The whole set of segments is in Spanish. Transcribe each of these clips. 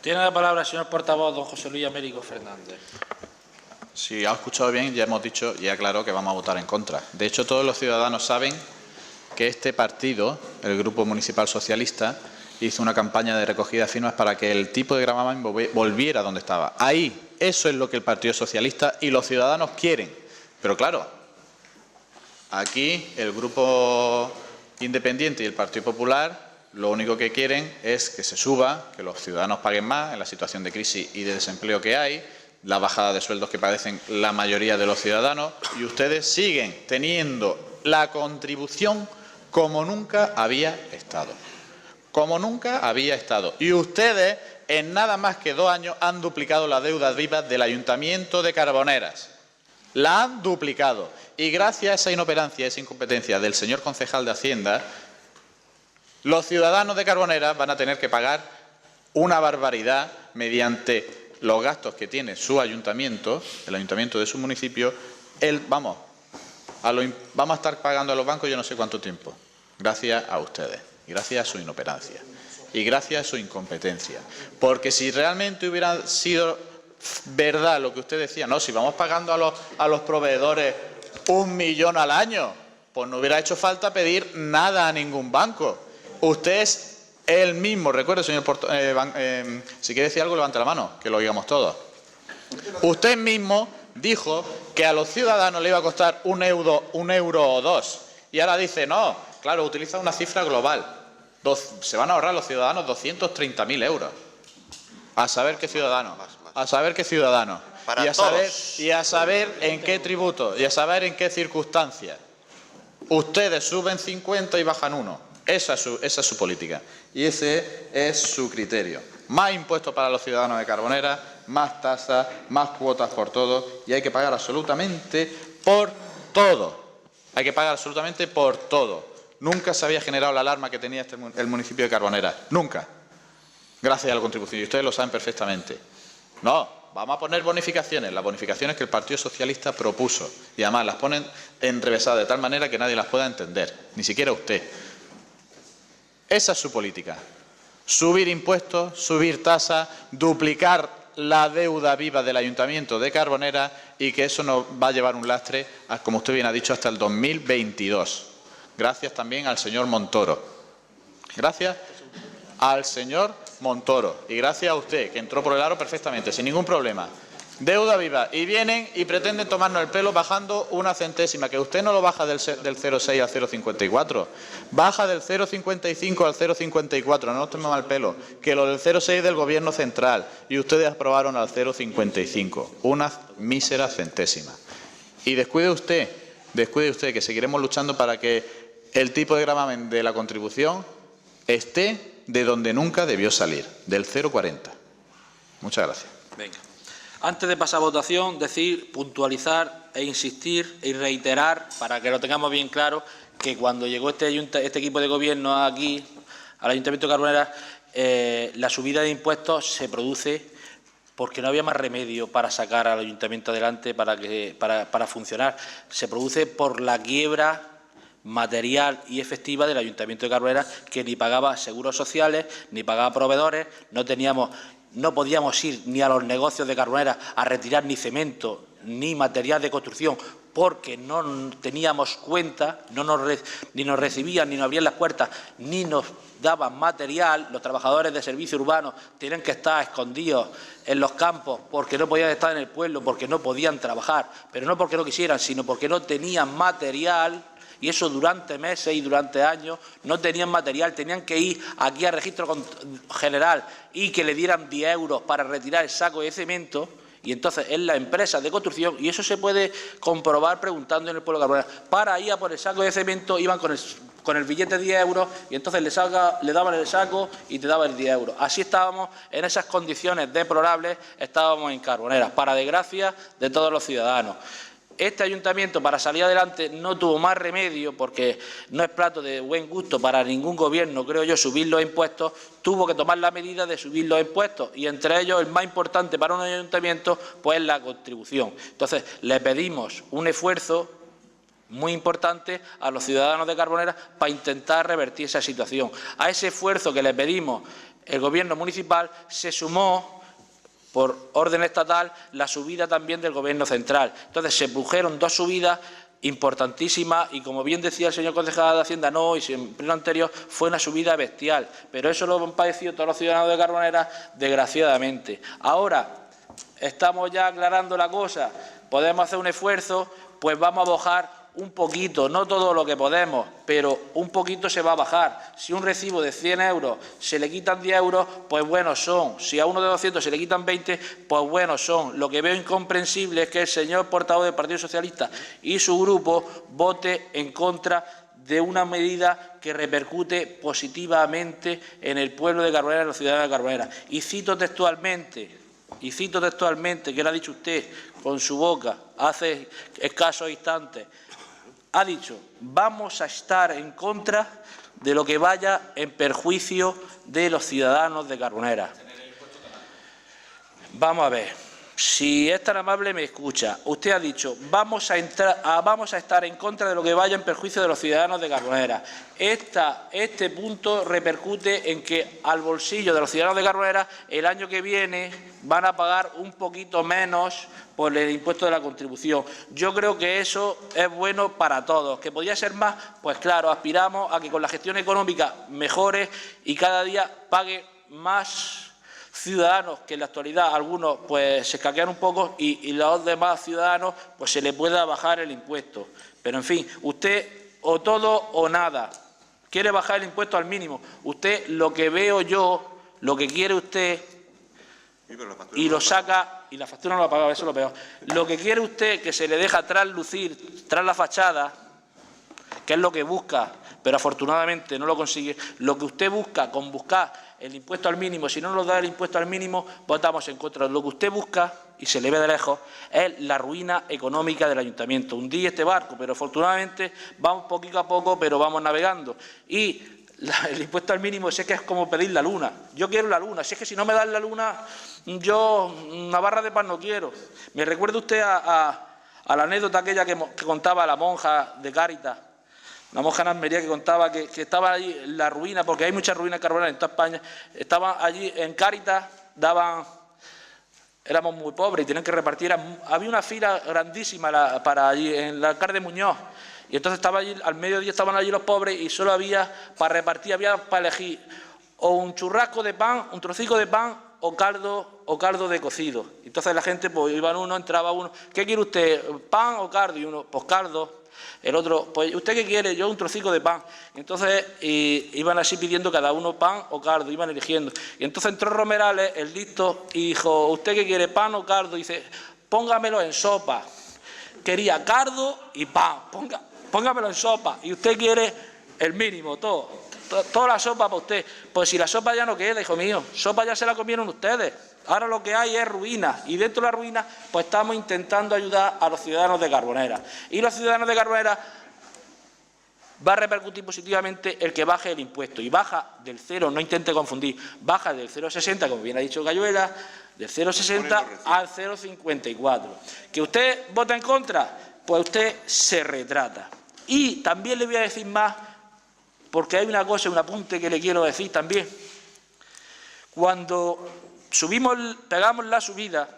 Tiene la palabra el señor portavoz, don José Luis Américo Fernández. Si ha escuchado bien, ya hemos dicho y aclarado que vamos a votar en contra. De hecho, todos los ciudadanos saben que este partido, el Grupo Municipal Socialista, hizo una campaña de recogida de firmas para que el tipo de gravamen volviera donde estaba. Ahí, eso es lo que el Partido Socialista y los ciudadanos quieren. Pero claro, aquí el Grupo Independiente y el Partido Popular lo único que quieren es que se suba, que los ciudadanos paguen más en la situación de crisis y de desempleo que hay, la bajada de sueldos que padecen la mayoría de los ciudadanos, y ustedes siguen teniendo la contribución como nunca había estado. Como nunca había estado. Y ustedes, en nada más que 2 años, han duplicado la deuda viva del Ayuntamiento de Carboneras. La han duplicado. Y gracias a esa inoperancia, a esa incompetencia del señor concejal de Hacienda, los ciudadanos de Carboneras van a tener que pagar una barbaridad mediante los gastos que tiene su ayuntamiento, el ayuntamiento de su municipio. Vamos a estar pagando a los bancos yo no sé cuánto tiempo, gracias a ustedes, y gracias a su inoperancia, y gracias a su incompetencia. Porque si realmente hubiera sido verdad lo que usted decía, no, si vamos pagando a los proveedores 1 millón al año, pues no hubiera hecho falta pedir nada a ningún banco. Usted es él mismo, recuerde, señor si quiere decir algo, levante la mano, que lo oigamos todos. Usted mismo dijo que a los ciudadanos le iba a costar un euro o 2. Y ahora dice, no, claro, utiliza una cifra global. Se van a ahorrar los ciudadanos 230.000 euros. A saber qué ciudadano. A saber qué ciudadano. Y a saber en qué tributo. Y a saber en qué circunstancias. Ustedes suben 50 y bajan 1. Esa es su política y ese es su criterio. Más impuestos para los ciudadanos de Carboneras, más tasas, más cuotas por todo, y hay que pagar absolutamente por todo. Hay que pagar absolutamente por todo. Nunca se había generado la alarma que tenía el municipio de Carboneras. Nunca. Gracias a la contribución. Y ustedes lo saben perfectamente. No, vamos a poner bonificaciones. Las bonificaciones que el Partido Socialista propuso. Y además las ponen enrevesadas de tal manera que nadie las pueda entender. Ni siquiera usted. Esa es su política. Subir impuestos, subir tasas, duplicar la deuda viva del Ayuntamiento de Carboneras y que eso nos va a llevar un lastre, como usted bien ha dicho, hasta el 2022. Gracias también al señor Montoro. Gracias al señor Montoro. Y gracias a usted, que entró por el aro perfectamente, sin ningún problema. Deuda viva. Y vienen y pretenden tomarnos el pelo bajando una centésima, que usted no lo baja del 0,6 al 0,54. Baja del 0,55 al 0,54. No nos tomemos el pelo. Que lo del 0,6 del Gobierno central. Y ustedes aprobaron al 0,55. Una mísera centésima. Y descuide usted, que seguiremos luchando para que el tipo de gravamen de la contribución esté de donde nunca debió salir, del 0,40. Muchas gracias. Venga. Antes de pasar a votación, puntualizar e insistir y reiterar, para que lo tengamos bien claro, que cuando llegó este equipo de gobierno aquí, al Ayuntamiento de Carboneras, la subida de impuestos se produce porque no había más remedio para sacar al Ayuntamiento adelante, para funcionar. Se produce por la quiebra material y efectiva del Ayuntamiento de Carboneras, que ni pagaba seguros sociales, ni pagaba proveedores, no podíamos ir ni a los negocios de Carboneras a retirar ni cemento ni material de construcción porque no teníamos cuenta, ni nos recibían, ni nos abrían las puertas, ni nos daban material. Los trabajadores de servicios urbanos tienen que estar escondidos en los campos porque no podían estar en el pueblo, porque no podían trabajar, pero no porque no quisieran, sino porque no tenían material. Y eso durante meses y durante años no tenían material, tenían que ir aquí al registro general y que le dieran 10 euros para retirar el saco de cemento, y entonces en la empresa de construcción, y eso se puede comprobar preguntando en el pueblo de Carboneras, para ir a por el saco de cemento iban con el billete de 10 euros y entonces le daban el saco y te daban el 10 euros. Así estábamos, en esas condiciones deplorables, estábamos en Carboneras, para desgracia de todos los ciudadanos. Este ayuntamiento, para salir adelante, no tuvo más remedio, porque no es plato de buen gusto para ningún gobierno, creo yo, subir los impuestos. Tuvo que tomar la medida de subir los impuestos, y entre ellos el más importante para un ayuntamiento pues es la contribución. Entonces, le pedimos un esfuerzo muy importante a los ciudadanos de Carboneras para intentar revertir esa situación. A ese esfuerzo que le pedimos el Gobierno municipal se sumó, por orden estatal, la subida también del Gobierno central. Entonces, se produjeron dos subidas importantísimas y, como bien decía el señor concejal de Hacienda, no, y en pleno anterior, fue una subida bestial. Pero eso lo han padecido todos los ciudadanos de Carbonera, desgraciadamente. Ahora estamos ya aclarando la cosa, podemos hacer un esfuerzo, pues vamos a bajar un poquito, no todo lo que podemos, pero un poquito se va a bajar. Si un recibo de 100 euros se le quitan 10 euros, pues buenos son. Si a uno de 200 se le quitan 20, pues buenos son. Lo que veo incomprensible es que el señor portavoz del Partido Socialista y su grupo vote en contra de una medida que repercute positivamente en el pueblo de Carbonera, en los ciudadanos de Carbonera. Y cito textualmente, que lo ha dicho usted con su boca hace escasos instantes, ha dicho: vamos a estar en contra de lo que vaya en perjuicio de los ciudadanos de Carbonera. Vamos a ver, si es tan amable me escucha. Usted ha dicho: vamos a estar en contra de lo que vaya en perjuicio de los ciudadanos de Carbonera. Este punto repercute en que al bolsillo de los ciudadanos de Carbonera el año que viene van a pagar un poquito menos por el impuesto de la contribución. Yo creo que eso es bueno para todos. ¿Que podría ser más? Pues claro, aspiramos a que con la gestión económica mejore y cada día pague más ciudadanos, que en la actualidad algunos pues se escaquean un poco, y los demás ciudadanos pues se les pueda bajar el impuesto. Pero en fin, usted o todo o nada. Quiere bajar el impuesto al mínimo. Usted, lo que veo yo, lo que quiere usted, y lo saca, y la factura no la ha pagado, eso es lo peor. Lo que quiere usted, que se le deja traslucir tras la fachada, que es lo que busca, pero afortunadamente no lo consigue. Lo que usted busca con buscar el impuesto al mínimo, si no nos da el impuesto al mínimo, votamos en contra. Lo que usted busca, y se le ve de lejos, es la ruina económica del ayuntamiento. Hundí este barco, pero afortunadamente vamos poquito a poco, pero vamos navegando. Y el impuesto al mínimo, si es que es como pedir la luna. Yo quiero la luna, si es que si no me dan la luna, yo una barra de pan no quiero. Me recuerda usted a la anécdota aquella que contaba la monja de Cáritas, la monja en Almería, que contaba que estaba allí en la ruina, porque hay muchas ruinas carboneras en toda España. Estaban allí en Cáritas, éramos muy pobres y tenían que repartir. Había una fila grandísima para allí, en la alcalde Muñoz. Y entonces estaba allí, al mediodía estaban allí los pobres y solo había para repartir, había para elegir o un churrasco de pan, un trocico de pan o caldo de cocido. Entonces la gente, pues iban uno, entraba uno, ¿qué quiere usted? ¿Pan o caldo? Y uno, pues caldo. El otro, pues ¿usted qué quiere? Yo un trocico de pan. Entonces iban así pidiendo cada uno pan o caldo, iban eligiendo. Y entonces entró Romerales, el listo, y dijo: ¿usted qué quiere? ¿Pan o caldo? Y dice: póngamelo en sopa. Quería caldo y pan, póngamelo en sopa. Y usted quiere el mínimo, toda la sopa para usted. Pues si la sopa ya no queda, hijo mío, sopa ya se la comieron ustedes. Ahora lo que hay es ruina, y dentro de la ruina pues estamos intentando ayudar a los ciudadanos de Carbonera. Y los ciudadanos de Carbonera va a repercutir positivamente el que baje el impuesto. Y baja del 0, no intente confundir, baja del 0,60, como bien ha dicho Cayuela, del 0,60 al 0,54. ¿Que usted vota en contra? Pues usted se retrata. Y también le voy a decir más, porque hay una cosa, un apunte que le quiero decir también. Cuando pegamos la subida,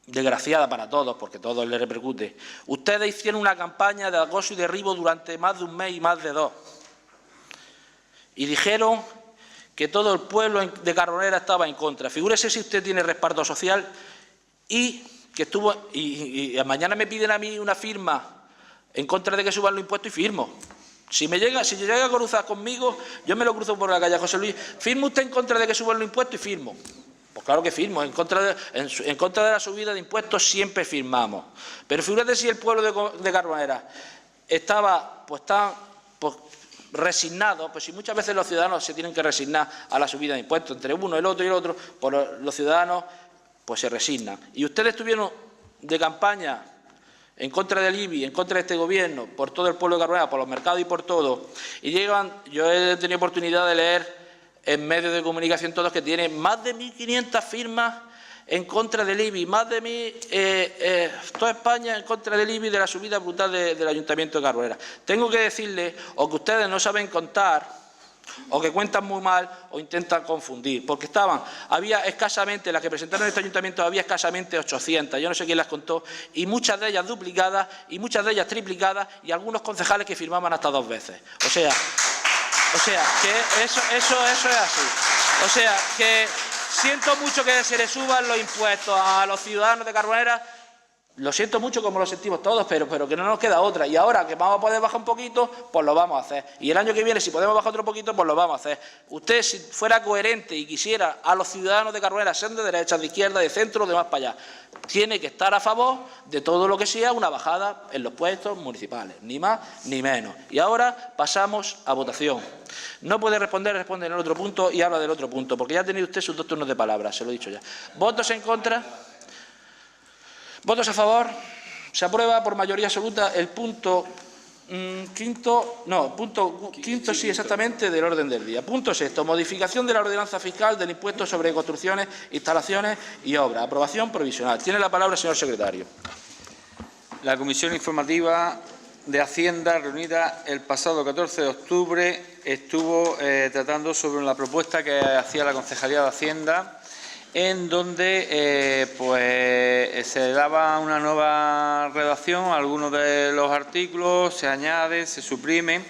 desgraciada para todos, porque a todos les repercute, ustedes hicieron una campaña de acoso y derribo durante más de un mes y más de 2. Y dijeron que todo el pueblo de Carbonera estaba en contra. Figúrese si usted tiene respaldo social y mañana me piden a mí una firma en contra de que suban los impuestos y firmo. Si llega a cruzar conmigo, yo me lo cruzo por la calle José Luis. ¿Firma usted en contra de que suban los impuestos? Y firmo. Pues claro que firmo. En contra de la subida de impuestos siempre firmamos. Pero fíjate si el pueblo de Carbonera estaba tan resignado, pues si muchas veces los ciudadanos se tienen que resignar a la subida de impuestos, entre uno, el otro y el otro, pues los ciudadanos pues se resignan. Y ustedes estuvieron de campaña en contra del IBI, en contra de este gobierno, por todo el pueblo de Carbonera, por los mercados y por todo. Y yo he tenido oportunidad de leer en medios de comunicación todos que tienen más de 1.500 firmas en contra del IBI, más de toda España en contra del IBI, de la subida brutal del Ayuntamiento de Carbonera. Tengo que decirles, o que ustedes no saben contar, o que cuentan muy mal o intentan confundir, porque había escasamente, las que presentaron en este ayuntamiento, había escasamente 800, yo no sé quién las contó, y muchas de ellas duplicadas y muchas de ellas triplicadas, y algunos concejales que firmaban hasta 2 veces. O sea, que eso es así. O sea, que siento mucho que se le suban los impuestos a los ciudadanos de Carbonera. Lo siento mucho, como lo sentimos todos, pero que no nos queda otra. Y ahora que vamos a poder bajar un poquito, pues lo vamos a hacer. Y el año que viene, si podemos bajar otro poquito, pues lo vamos a hacer. Usted, si fuera coherente y quisiera a los ciudadanos de Carbonera, sean de derecha, de izquierda, de centro, de más para allá, tiene que estar a favor de todo lo que sea una bajada en los puestos municipales, ni más ni menos. Y ahora pasamos a votación. No puede responder, responde en el otro punto y habla del otro punto, porque ya ha tenido usted sus 2 turnos de palabra, se lo he dicho ya. ¿Votos en contra? ¿Votos a favor? Se aprueba por mayoría absoluta el punto quinto sí, exactamente, del orden del día. Punto sexto, modificación de la ordenanza fiscal del impuesto sobre construcciones, instalaciones y obras. Aprobación provisional. Tiene la palabra el señor secretario. La Comisión Informativa de Hacienda, reunida el pasado 14 de octubre, estuvo tratando sobre la propuesta que hacía la Concejalía de Hacienda, en donde se daba una nueva redacción a algunos de los artículos, se añade, se suprime,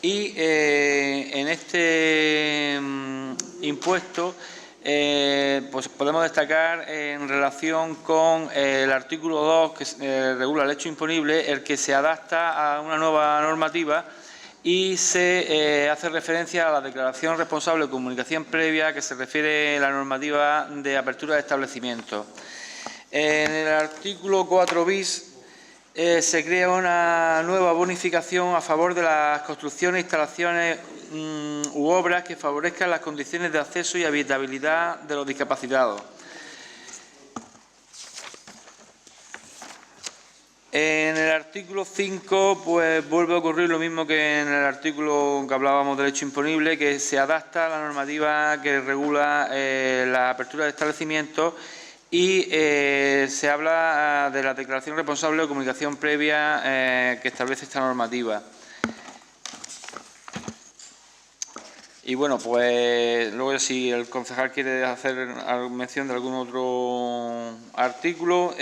y en este impuesto pues podemos destacar en relación con el artículo 2, que regula el hecho imponible, el que se adapta a una nueva normativa y se hace referencia a la declaración responsable de comunicación previa, que se refiere a la normativa de apertura de establecimientos. En el artículo 4 bis se crea una nueva bonificación a favor de las construcciones, instalaciones u obras que favorezcan las condiciones de acceso y habitabilidad de los discapacitados. En el artículo 5, pues vuelve a ocurrir lo mismo que en el artículo que hablábamos del hecho imponible, que se adapta a la normativa que regula la apertura de establecimientos y se habla de la declaración responsable de comunicación previa que establece esta normativa. Y bueno, pues luego si el concejal quiere hacer mención de algún otro artículo,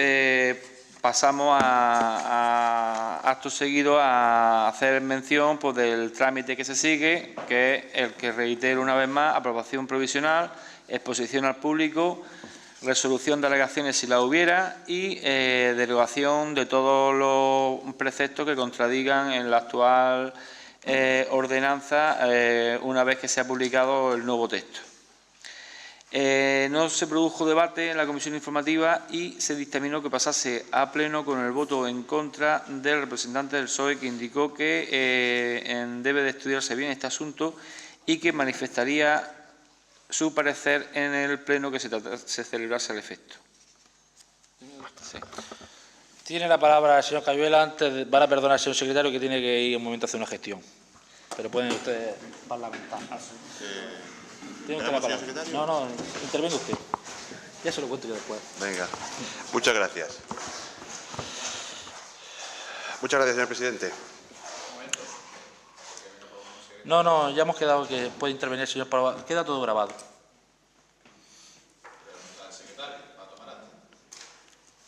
pasamos acto seguido a hacer mención pues, del trámite que se sigue, que es el que reitero una vez más: aprobación provisional, exposición al público, resolución de alegaciones si la hubiera y derogación de todos los preceptos que contradigan en la actual ordenanza una vez que se ha publicado el nuevo texto. No se produjo debate en la comisión informativa y se dictaminó que pasase a pleno con el voto en contra del representante del PSOE, que indicó que debe de estudiarse bien este asunto y que manifestaría su parecer en el pleno que se celebrase al efecto. Sí. Tiene la palabra el señor Cayuela. Antes van a perdonar al señor secretario, que tiene que ir un momento a hacer una gestión. Pero pueden ustedes parlamentar. ¿Tiene usted la palabra? No, intervenga usted. Ya se lo cuento yo después. Venga. Muchas gracias. Muchas gracias, señor presidente. No, ya hemos quedado que puede intervenir el señor Pablo. Queda todo grabado.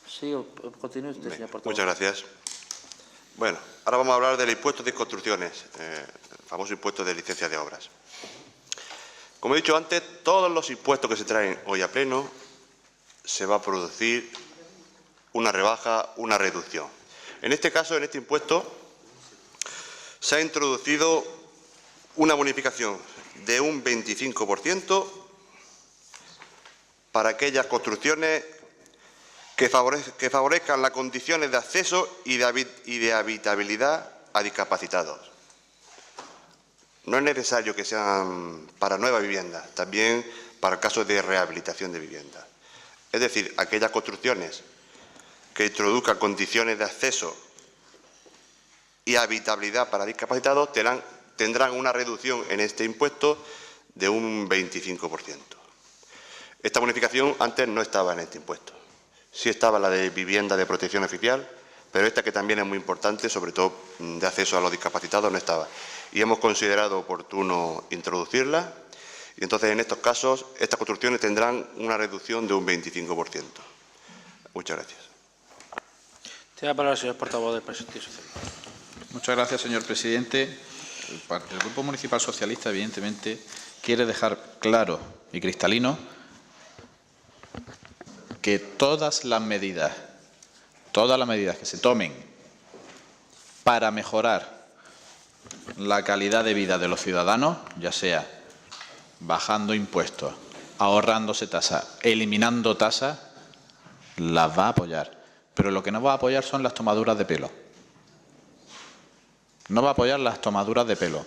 Sí, continúe usted, señor portavoz. Muchas gracias. Bueno, ahora vamos a hablar del impuesto de construcciones, el famoso impuesto de licencia de obras. Como he dicho antes, todos los impuestos que se traen hoy a pleno se va a producir una rebaja, una reducción. En este caso, en este impuesto, se ha introducido una bonificación de un 25% para aquellas construcciones que favorezcan las condiciones de acceso y de habitabilidad a discapacitados. No es necesario que sean para nuevas viviendas, también para casos de rehabilitación de viviendas. Es decir, aquellas construcciones que introduzcan condiciones de acceso y habitabilidad para discapacitados tendrán una reducción en este impuesto de un 25%. Esta bonificación antes no estaba en este impuesto. Sí estaba la de vivienda de protección oficial, pero esta, que también es muy importante, sobre todo de acceso a los discapacitados, no estaba. y hemos considerado oportuno introducirla. Y entonces, en estos casos, estas construcciones tendrán una reducción de un 25%. Muchas gracias. Tiene la palabra el señor portavoz del Partido Socialista. Muchas gracias, señor presidente. El Grupo Municipal Socialista, evidentemente, quiere dejar claro y cristalino que todas las medidas que se tomen para mejorar la calidad de vida de los ciudadanos, ya sea bajando impuestos, ahorrándose tasas, eliminando tasas, las va a apoyar. Pero lo que no va a apoyar son las tomaduras de pelo. No va a apoyar las tomaduras de pelo.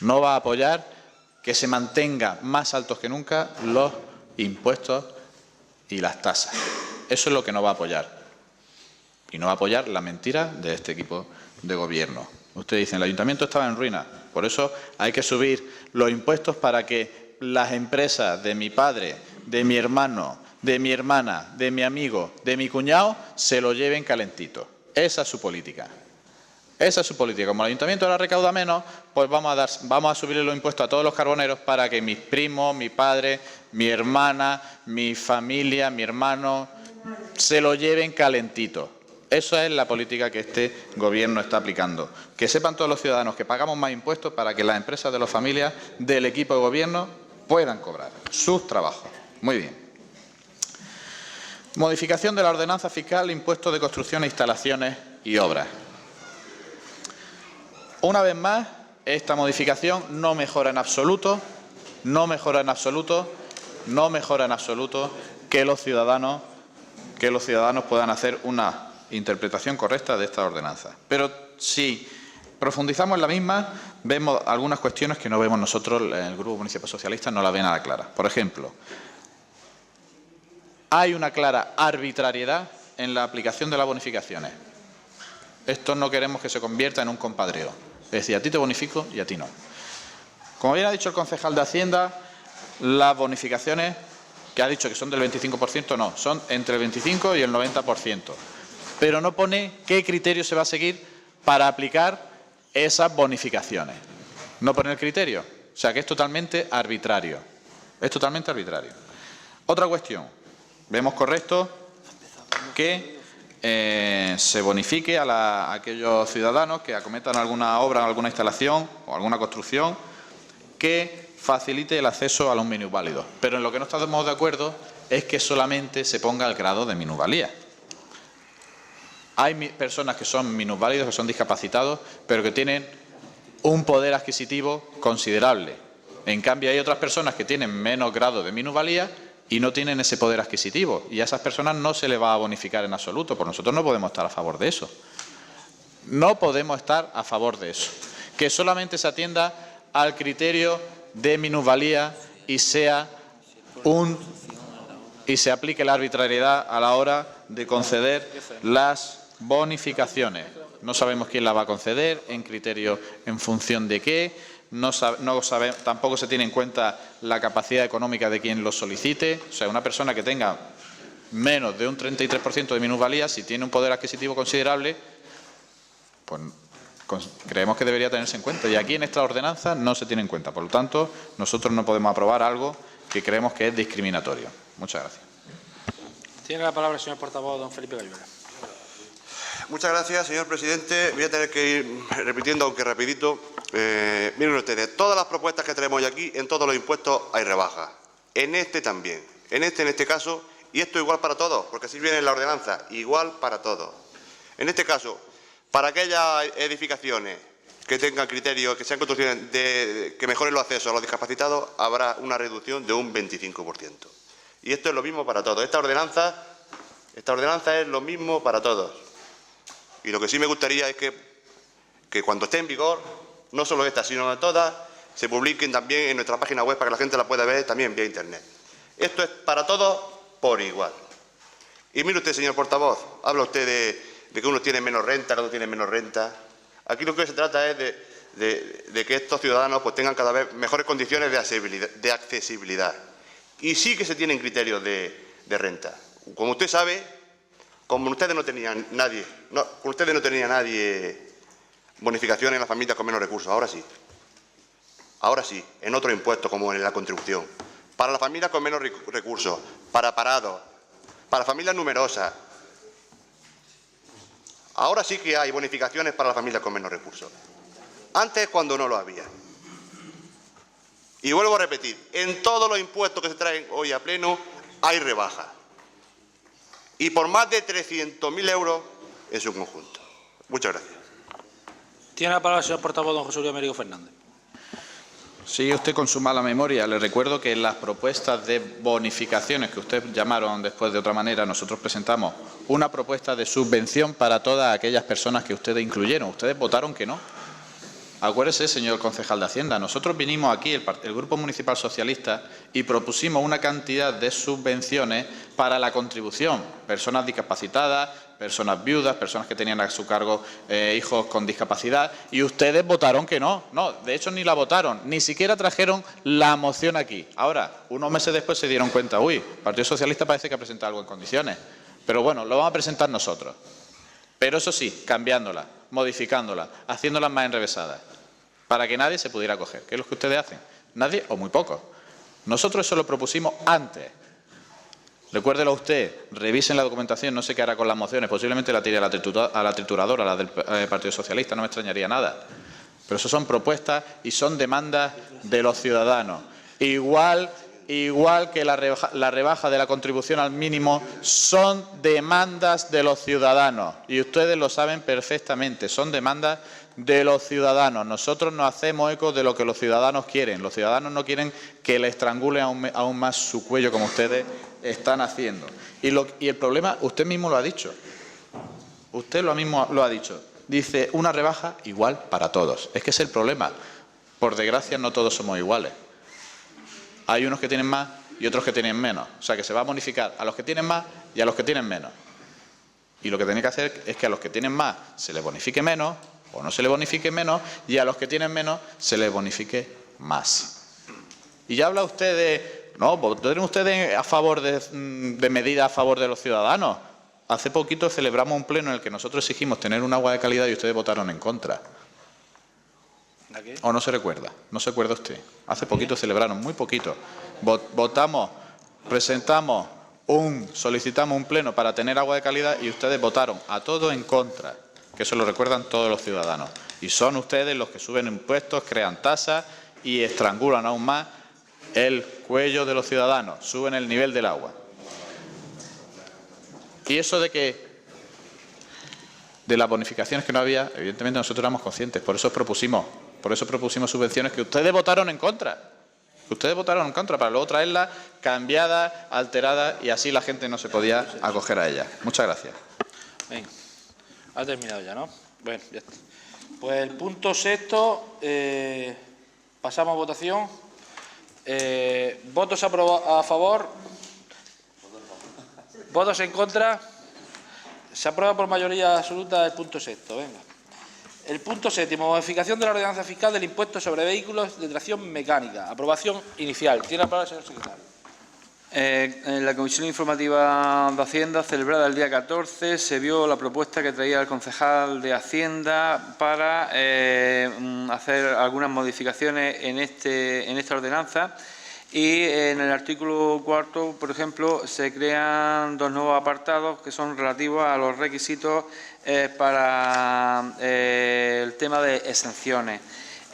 No va a apoyar que se mantengan más altos que nunca los impuestos y las tasas. Eso es lo que no va a apoyar. Y no va a apoyar la mentira de este equipo de gobierno. Usted dice, el ayuntamiento estaba en ruina, por eso hay que subir los impuestos para que las empresas de mi padre, de mi hermano, de mi hermana, de mi amigo, de mi cuñado, se lo lleven calentito. Esa es su política. Esa es su política. Como el ayuntamiento ahora recauda menos, pues vamos a subirle los impuestos a todos los carboneros para que mis primos, mi padre, mi hermana, mi familia, mi hermano, se lo lleven calentito. Esa es la política que este Gobierno está aplicando. Que sepan todos los ciudadanos que pagamos más impuestos para que las empresas de las familias del equipo de Gobierno puedan cobrar sus trabajos. Muy bien. Modificación de la ordenanza fiscal, impuestos de construcción, instalaciones y obras. Una vez más, esta modificación no mejora en absoluto que los ciudadanos puedan hacer una interpretación correcta de esta ordenanza. Pero si profundizamos en la misma, vemos algunas cuestiones que no vemos nosotros, en el Grupo Municipal Socialista no la ve nada clara. Por ejemplo, hay una clara arbitrariedad en la aplicación de las bonificaciones. Esto no queremos que se convierta en un compadreo. Es decir, a ti te bonifico y a ti no. Como bien ha dicho el concejal de Hacienda, las bonificaciones, que ha dicho que son del 25%, no, son entre el 25 y el 90%. Pero no pone qué criterio se va a seguir para aplicar esas bonificaciones. No pone el criterio. O sea que es totalmente arbitrario. Es totalmente arbitrario. Otra cuestión. Vemos correcto que se bonifique a aquellos ciudadanos que acometan alguna obra, alguna instalación o alguna construcción que facilite el acceso a los minusválidos. Pero en lo que no estamos de acuerdo es que solamente se ponga el grado de minusvalía. Hay personas que son minusválidos, que son discapacitados, pero que tienen un poder adquisitivo considerable. En cambio, hay otras personas que tienen menos grado de minusvalía y no tienen ese poder adquisitivo. Y a esas personas no se les va a bonificar en absoluto. Pues nosotros no podemos estar a favor de eso. No podemos estar a favor de eso. Que solamente se atienda al criterio de minusvalía y se aplique la arbitrariedad a la hora de conceder las bonificaciones. No sabemos quién la va a conceder, en criterio en función de qué. Tampoco se tiene en cuenta la capacidad económica de quien lo solicite. O sea, una persona que tenga menos de un 33% de minusvalía, si tiene un poder adquisitivo considerable, pues creemos que debería tenerse en cuenta. Y aquí en esta ordenanza no se tiene en cuenta. Por lo tanto, nosotros no podemos aprobar algo que creemos que es discriminatorio. Muchas gracias. Tiene la palabra el señor portavoz, don Felipe Gallura. Muchas gracias, señor presidente. Voy a tener que ir repitiendo, aunque rapidito. Miren ustedes, todas las propuestas que tenemos hoy aquí, en todos los impuestos hay rebajas. En este también. En este caso, y esto igual para todos, porque así viene en la ordenanza, igual para todos. En este caso, para aquellas edificaciones que tengan criterios, que sean construcciones que mejoren los accesos a los discapacitados, habrá una reducción de un 25%. Y esto es lo mismo para todos. Esta ordenanza es lo mismo para todos. Y lo que sí me gustaría es que cuando esté en vigor, no solo esta, sino todas, se publiquen también en nuestra página web para que la gente la pueda ver también vía Internet. Esto es para todos por igual. Y mire usted, señor portavoz, habla usted de que uno tiene menos renta, que otro tiene menos renta. Aquí lo que se trata es de que estos ciudadanos pues tengan cada vez mejores condiciones de accesibilidad. Y sí que se tienen criterios de renta. Como usted sabe, como ustedes no tenían nadie bonificaciones en las familias con menos recursos. Ahora sí. Ahora sí, en otro impuesto como en la contribución. Para las familias con menos recursos, para parados, para familias numerosas. Ahora sí que hay bonificaciones para las familias con menos recursos. Antes, cuando no lo había. Y vuelvo a repetir, en todos los impuestos que se traen hoy a pleno hay rebajas. Y por más de 300.000 euros en su conjunto. Muchas gracias. Tiene la palabra el señor portavoz, don José Luis Américo Fernández. Sigue usted con su mala memoria. Le recuerdo que en las propuestas de bonificaciones que usted llamaron después de otra manera, nosotros presentamos una propuesta de subvención para todas aquellas personas que ustedes incluyeron. Ustedes votaron que no. Acuérdese, señor concejal de Hacienda, nosotros vinimos aquí, el Grupo Municipal Socialista, y propusimos una cantidad de subvenciones para la contribución. Personas discapacitadas, personas viudas, personas que tenían a su cargo hijos con discapacidad, y ustedes votaron que no. No, de hecho ni la votaron, ni siquiera trajeron la moción aquí. Ahora, unos meses después se dieron cuenta, uy, el Partido Socialista parece que ha presentado algo en condiciones. Pero bueno, lo vamos a presentar nosotros. Pero eso sí, cambiándola, modificándola, haciéndolas más enrevesadas, para que nadie se pudiera acoger. ¿Qué es lo que ustedes hacen? Nadie o muy pocos. Nosotros eso lo propusimos antes. Recuérdelo usted, revisen la documentación, no sé qué hará con las mociones, posiblemente la tire a la trituradora, la del Partido Socialista, no me extrañaría nada. Pero eso son propuestas y son demandas de los ciudadanos. Igual que la rebaja de la contribución al mínimo son demandas de los ciudadanos. Y ustedes lo saben perfectamente, son demandas de los ciudadanos. Nosotros nos hacemos eco de lo que los ciudadanos quieren. Los ciudadanos no quieren que le estrangulen aún más su cuello como ustedes están haciendo. Y el problema, usted mismo lo ha dicho. Usted lo mismo lo ha dicho. Dice, una rebaja igual para todos. Es que es el problema. Por desgracia, no todos somos iguales. Hay unos que tienen más y otros que tienen menos. O sea, que se va a bonificar a los que tienen más y a los que tienen menos. Y lo que tiene que hacer es que a los que tienen más se les bonifique menos o no se les bonifique menos, y a los que tienen menos se les bonifique más. Y ya habla usted de... No, ¿votaron ustedes a favor de medidas a favor de los ciudadanos? Hace poquito celebramos un pleno en el que nosotros exigimos tener un agua de calidad y ustedes votaron en contra. ¿O no se recuerda? ¿No se acuerda usted? Hace poquito celebraron, muy poquito. Votamos, solicitamos un pleno para tener agua de calidad y ustedes votaron a todo en contra. Que eso lo recuerdan todos los ciudadanos. Y son ustedes los que suben impuestos, crean tasas y estrangulan aún más el cuello de los ciudadanos, suben el nivel del agua. Y eso de las bonificaciones que no había, evidentemente nosotros éramos conscientes, por eso propusimos subvenciones que ustedes votaron en contra. Para luego traerlas cambiadas, alteradas, y así la gente no se podía acoger a ellas. Muchas gracias. Venga. Ha terminado ya, ¿no? Bueno, ya está. Pues el punto sexto, pasamos a votación. ¿Votos a favor? ¿Votos en contra? Se aprueba por mayoría absoluta el punto sexto. Venga. El punto séptimo, modificación de la ordenanza fiscal del impuesto sobre vehículos de tracción mecánica. Aprobación inicial. Tiene la palabra el señor secretario. En la Comisión Informativa de Hacienda, celebrada el día 14, se vio la propuesta que traía el concejal de Hacienda para hacer algunas modificaciones en esta ordenanza. Y en el artículo 4, por ejemplo, se crean dos nuevos apartados que son relativos a los requisitos para el tema de exenciones.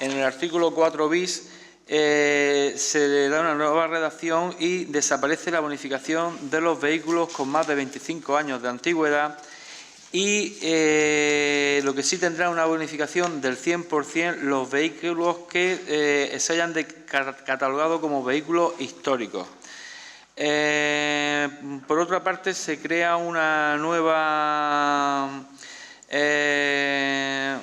En el artículo 4 bis se le da una nueva redacción y desaparece la bonificación de los vehículos con más de 25 años de antigüedad, y lo que sí tendrá una bonificación del 100% los vehículos que se hayan catalogado como vehículos históricos. Por otra parte, se crea una nueva... se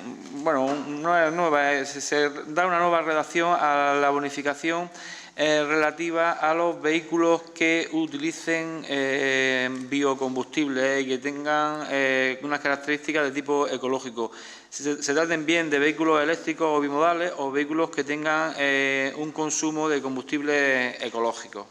da una nueva redacción a la bonificación relativa a los vehículos que utilicen biocombustibles y que tengan unas características de tipo ecológico. Se traten bien de vehículos eléctricos o bimodales o vehículos que tengan un consumo de combustible ecológico.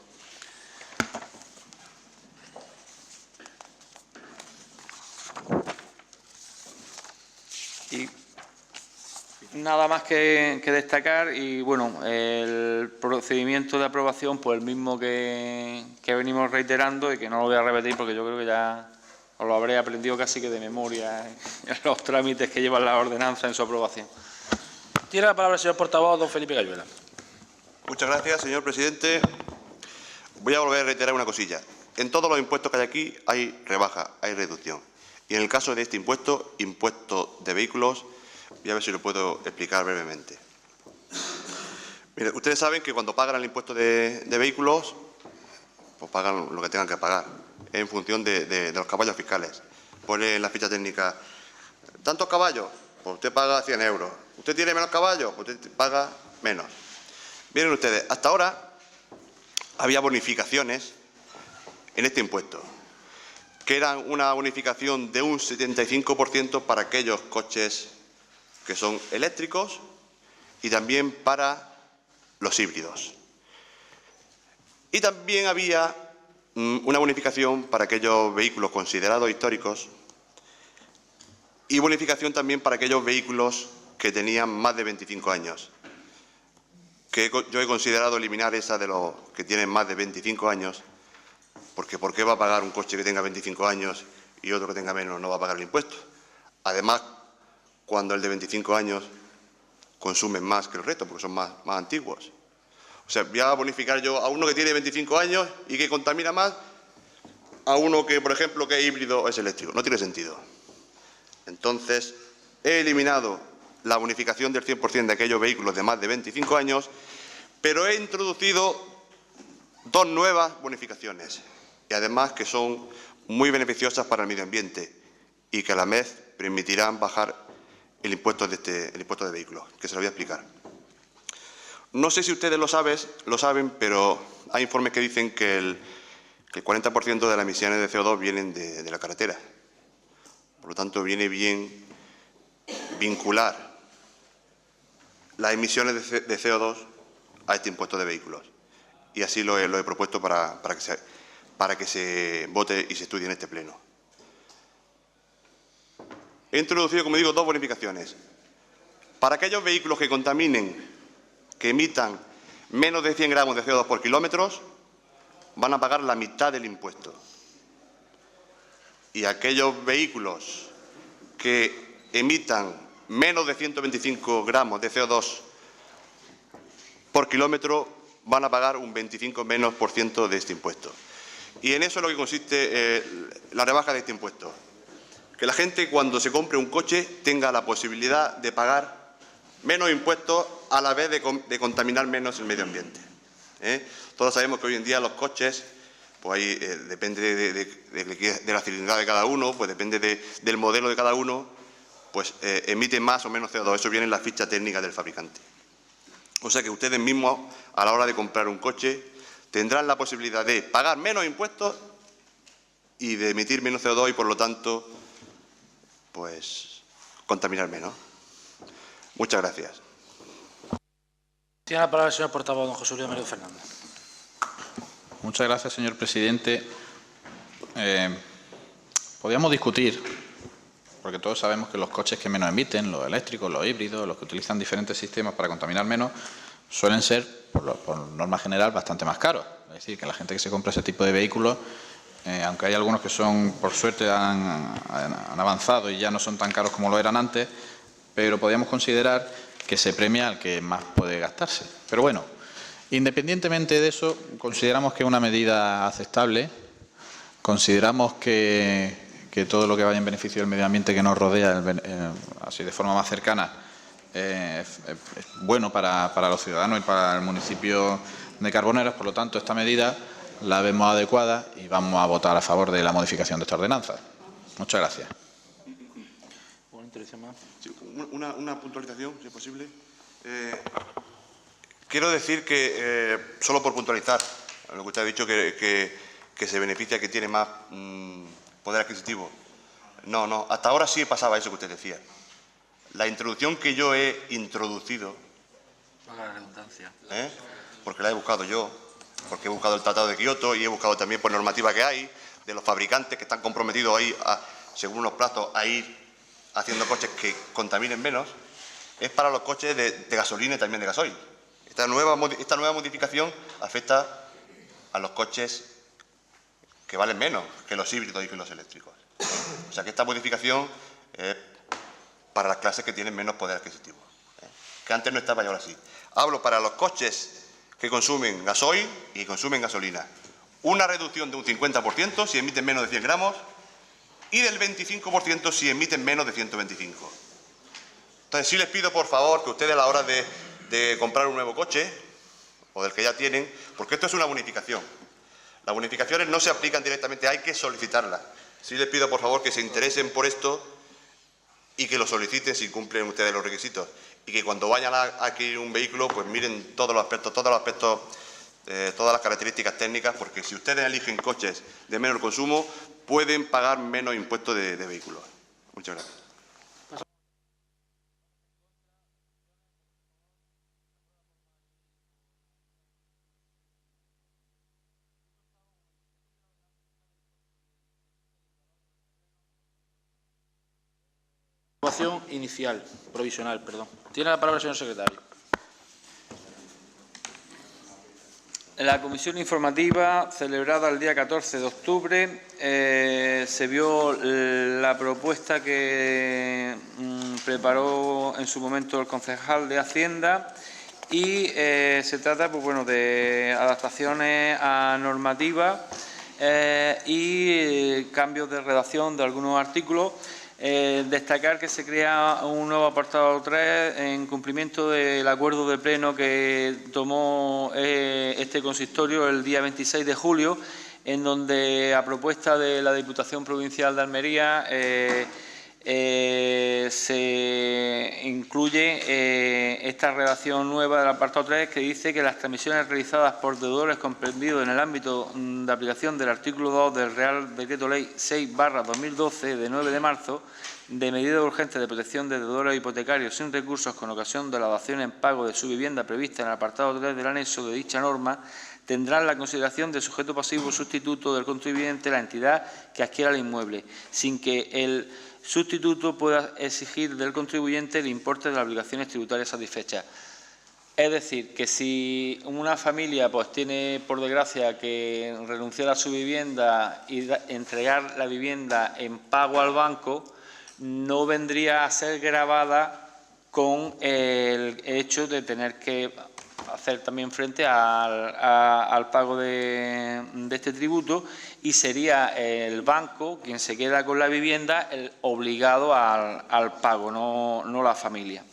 Nada más que destacar y, bueno, el procedimiento de aprobación, pues el mismo que venimos reiterando y que no lo voy a repetir porque yo creo que ya os lo habré aprendido casi que de memoria en los trámites que llevan la ordenanza en su aprobación. Tiene la palabra el señor portavoz, don Felipe Gayuela. Muchas gracias, señor presidente. Voy a volver a reiterar una cosilla. En todos los impuestos que hay aquí hay rebaja, hay reducción. Y en el caso de este impuesto, impuesto de vehículos, voy a ver si lo puedo explicar brevemente. Mire, ustedes saben que cuando pagan el impuesto de vehículos, pues pagan lo que tengan que pagar, en función de los caballos fiscales. Pone en la ficha técnica, ¿tantos caballos? Pues usted paga 100 euros. ¿Usted tiene menos caballos? Pues usted paga menos. Miren ustedes, hasta ahora había bonificaciones en este impuesto, que eran una bonificación de un 75% para aquellos coches que son eléctricos y también para los híbridos. Y también había una bonificación para aquellos vehículos considerados históricos y bonificación también para aquellos vehículos que tenían más de 25 años. Que yo he considerado eliminar esa de los que tienen más de 25 años, porque ¿por qué va a pagar un coche que tenga 25 años y otro que tenga menos no va a pagar el impuesto? Además, cuando el de 25 años consumen más que el resto, porque son más antiguos. O sea, voy a bonificar yo a uno que tiene 25 años y que contamina más, a uno que, por ejemplo, que es híbrido o es eléctrico. No tiene sentido. Entonces, he eliminado la bonificación del 100% de aquellos vehículos de más de 25 años, pero he introducido dos nuevas bonificaciones, y además que son muy beneficiosas para el medio ambiente y que a la vez permitirán bajar el impuesto de vehículos, que se lo voy a explicar. No sé si ustedes lo saben, pero hay informes que dicen que el 40% de las emisiones de CO2 vienen de la carretera. Por lo tanto, viene bien vincular las emisiones de CO2 a este impuesto de vehículos. Y así lo he propuesto para que se vote y se estudie en este pleno. He introducido, como digo, dos bonificaciones. Para aquellos vehículos que contaminen, que emitan menos de 100 gramos de CO2 por kilómetros, van a pagar la mitad del impuesto. Y aquellos vehículos que emitan menos de 125 gramos de CO2 por kilómetro van a pagar un 25% de este impuesto. Y en eso es lo que consiste la rebaja de este impuesto. Que la gente, cuando se compre un coche, tenga la posibilidad de pagar menos impuestos a la vez de contaminar menos el medio ambiente. Todos sabemos que hoy en día los coches, pues ahí depende de la cilindrada de cada uno, pues depende del modelo de cada uno, pues emiten más o menos CO2. Eso viene en la ficha técnica del fabricante. O sea que ustedes mismos, a la hora de comprar un coche, tendrán la posibilidad de pagar menos impuestos y de emitir menos CO2 y, por lo tanto, pues contaminar menos. Muchas gracias. Tiene la palabra el señor portavoz, don José Luis Mario Fernández. Muchas gracias, señor presidente. Podríamos discutir, porque todos sabemos que los coches que menos emiten, los eléctricos, los híbridos, los que utilizan diferentes sistemas para contaminar menos, suelen ser, por norma general, bastante más caros. Es decir, que la gente que se compra ese tipo de vehículos, aunque hay algunos que son, por suerte, han avanzado y ya no son tan caros como lo eran antes, pero podríamos considerar que se premia al que más puede gastarse. Pero bueno, independientemente de eso, consideramos que es una medida aceptable, consideramos que todo lo que vaya en beneficio del medio ambiente que nos rodea, así de forma más cercana, es bueno para los ciudadanos y para el municipio de Carboneras. Por lo tanto, esta medida la vemos adecuada y vamos a votar a favor de la modificación de esta ordenanza. Muchas gracias. Sí, una puntualización, si es posible. Quiero decir que, solo por puntualizar, lo que usted ha dicho, que se beneficia, que tiene más poder adquisitivo. No, hasta ahora sí pasaba eso que usted decía. La introducción que yo he introducido, Para la redundancia. porque la he buscado yo, porque he buscado el Tratado de Kioto y he buscado también por normativa que hay, de los fabricantes que están comprometidos ahí, según unos plazos, a ir haciendo coches que contaminen menos, es para los coches de gasolina y también de gasoil. Esta nueva modificación afecta a los coches que valen menos que los híbridos y que los eléctricos. O sea que esta modificación es para las clases que tienen menos poder adquisitivo, que antes no estaba y ahora sí. Hablo para los coches que consumen gasoil y que consumen gasolina. Una reducción de un 50% si emiten menos de 100 gramos y del 25% si emiten menos de 125. Entonces, sí les pido, por favor, que ustedes a la hora de comprar un nuevo coche, o del que ya tienen, porque esto es una bonificación. Las bonificaciones no se aplican directamente, hay que solicitarlas. Sí les pido, por favor, que se interesen por esto y que lo soliciten si cumplen ustedes los requisitos. Y que cuando vayan a adquirir un vehículo, pues miren todos los aspectos, todas las características técnicas, porque si ustedes eligen coches de menor consumo, pueden pagar menos impuestos de vehículos. Muchas gracias. Aprobación inicial, provisional, perdón. Tiene la palabra el señor secretario. En la comisión informativa celebrada el día 14 de octubre se vio la propuesta que preparó en su momento el concejal de Hacienda y se trata pues, bueno, de adaptaciones a normativas y cambios de redacción de algunos artículos. Destacar que se crea un nuevo apartado 3 en cumplimiento del acuerdo de pleno que tomó este consistorio el día 26 de julio, en donde a propuesta de la Diputación Provincial de Almería se incluye esta redacción nueva del apartado 3 que dice que las transmisiones realizadas por deudores comprendidos en el ámbito de aplicación del artículo 2 del Real Decreto Ley 6/2012 de 9 de marzo de medidas urgentes de protección de deudores hipotecarios sin recursos con ocasión de la dación en pago de su vivienda prevista en el apartado 3 del anexo de dicha norma tendrán la consideración de sujeto pasivo sustituto del contribuyente la entidad que adquiera el inmueble, sin que el sustituto pueda exigir del contribuyente el importe de las obligaciones tributarias satisfechas. Es decir, que si una familia pues tiene, por desgracia, que renunciar a su vivienda y entregar la vivienda en pago al banco, no vendría a ser gravada con el hecho de tener que hacer también frente al pago de este tributo y sería el banco quien se queda con la vivienda el obligado al pago, no la familia.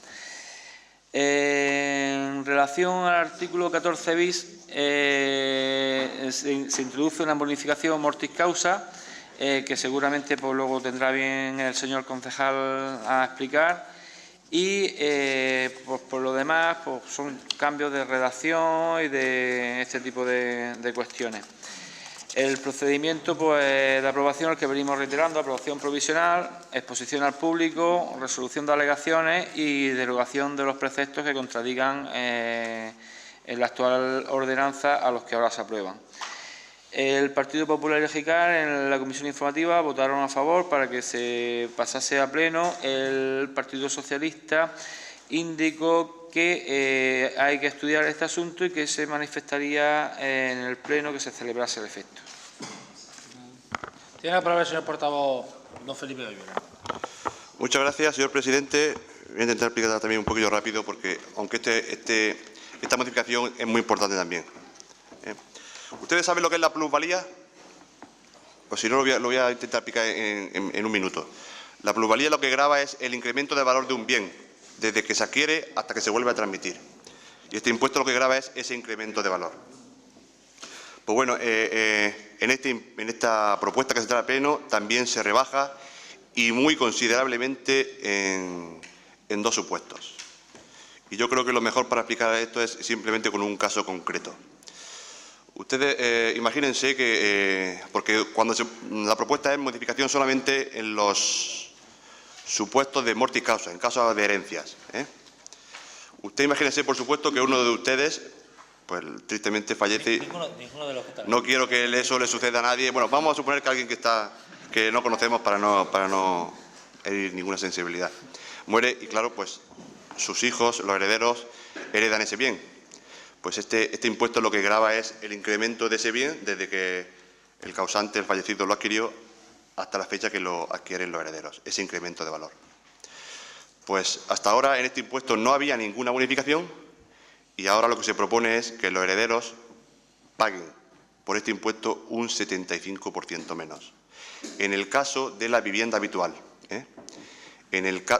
En relación al artículo 14 bis se introduce una bonificación mortis causa que seguramente pues, luego tendrá bien el señor concejal a explicar. Y pues, por lo demás pues, son cambios de redacción y de este tipo de cuestiones. El procedimiento pues, de aprobación, el que venimos reiterando, aprobación provisional, exposición al público, resolución de alegaciones y derogación de los preceptos que contradigan en la actual ordenanza a los que ahora se aprueban. El Partido Popular y Ejicar en la comisión informativa votaron a favor para que se pasase a pleno. El Partido Socialista indicó que hay que estudiar este asunto y que se manifestaría en el pleno que se celebrase el efecto. Tiene la palabra el señor portavoz, don Felipe Ayuela. Muchas gracias, señor presidente. Voy a intentar explicar también un poquillo rápido porque, aunque esta modificación es muy importante también. ¿Ustedes saben lo que es la plusvalía? Pues si no, lo voy a intentar explicar en un minuto. La plusvalía lo que grava es el incremento de valor de un bien, desde que se adquiere hasta que se vuelve a transmitir. Y este impuesto lo que grava es ese incremento de valor. Pues bueno, en esta propuesta que se trae a pleno también se rebaja y muy considerablemente en dos supuestos. Y yo creo que lo mejor para explicar esto es simplemente con un caso concreto. Ustedes imagínense que, porque cuando la propuesta es modificación solamente en los supuestos de mortis causa, en caso de herencias. Usted imagínense, por supuesto, que uno de ustedes, pues tristemente fallece. Ninguno de los que están. No quiero que eso le suceda a nadie. Bueno, vamos a suponer que alguien que no conocemos para no herir ninguna sensibilidad. Muere y, claro, pues sus hijos, los herederos, heredan ese bien. Pues este impuesto lo que grava es el incremento de ese bien desde que el causante, el fallecido, lo adquirió hasta la fecha que lo adquieren los herederos, ese incremento de valor. Pues hasta ahora en este impuesto no había ninguna bonificación y ahora lo que se propone es que los herederos paguen por este impuesto un 75% menos. En el caso de la vivienda habitual,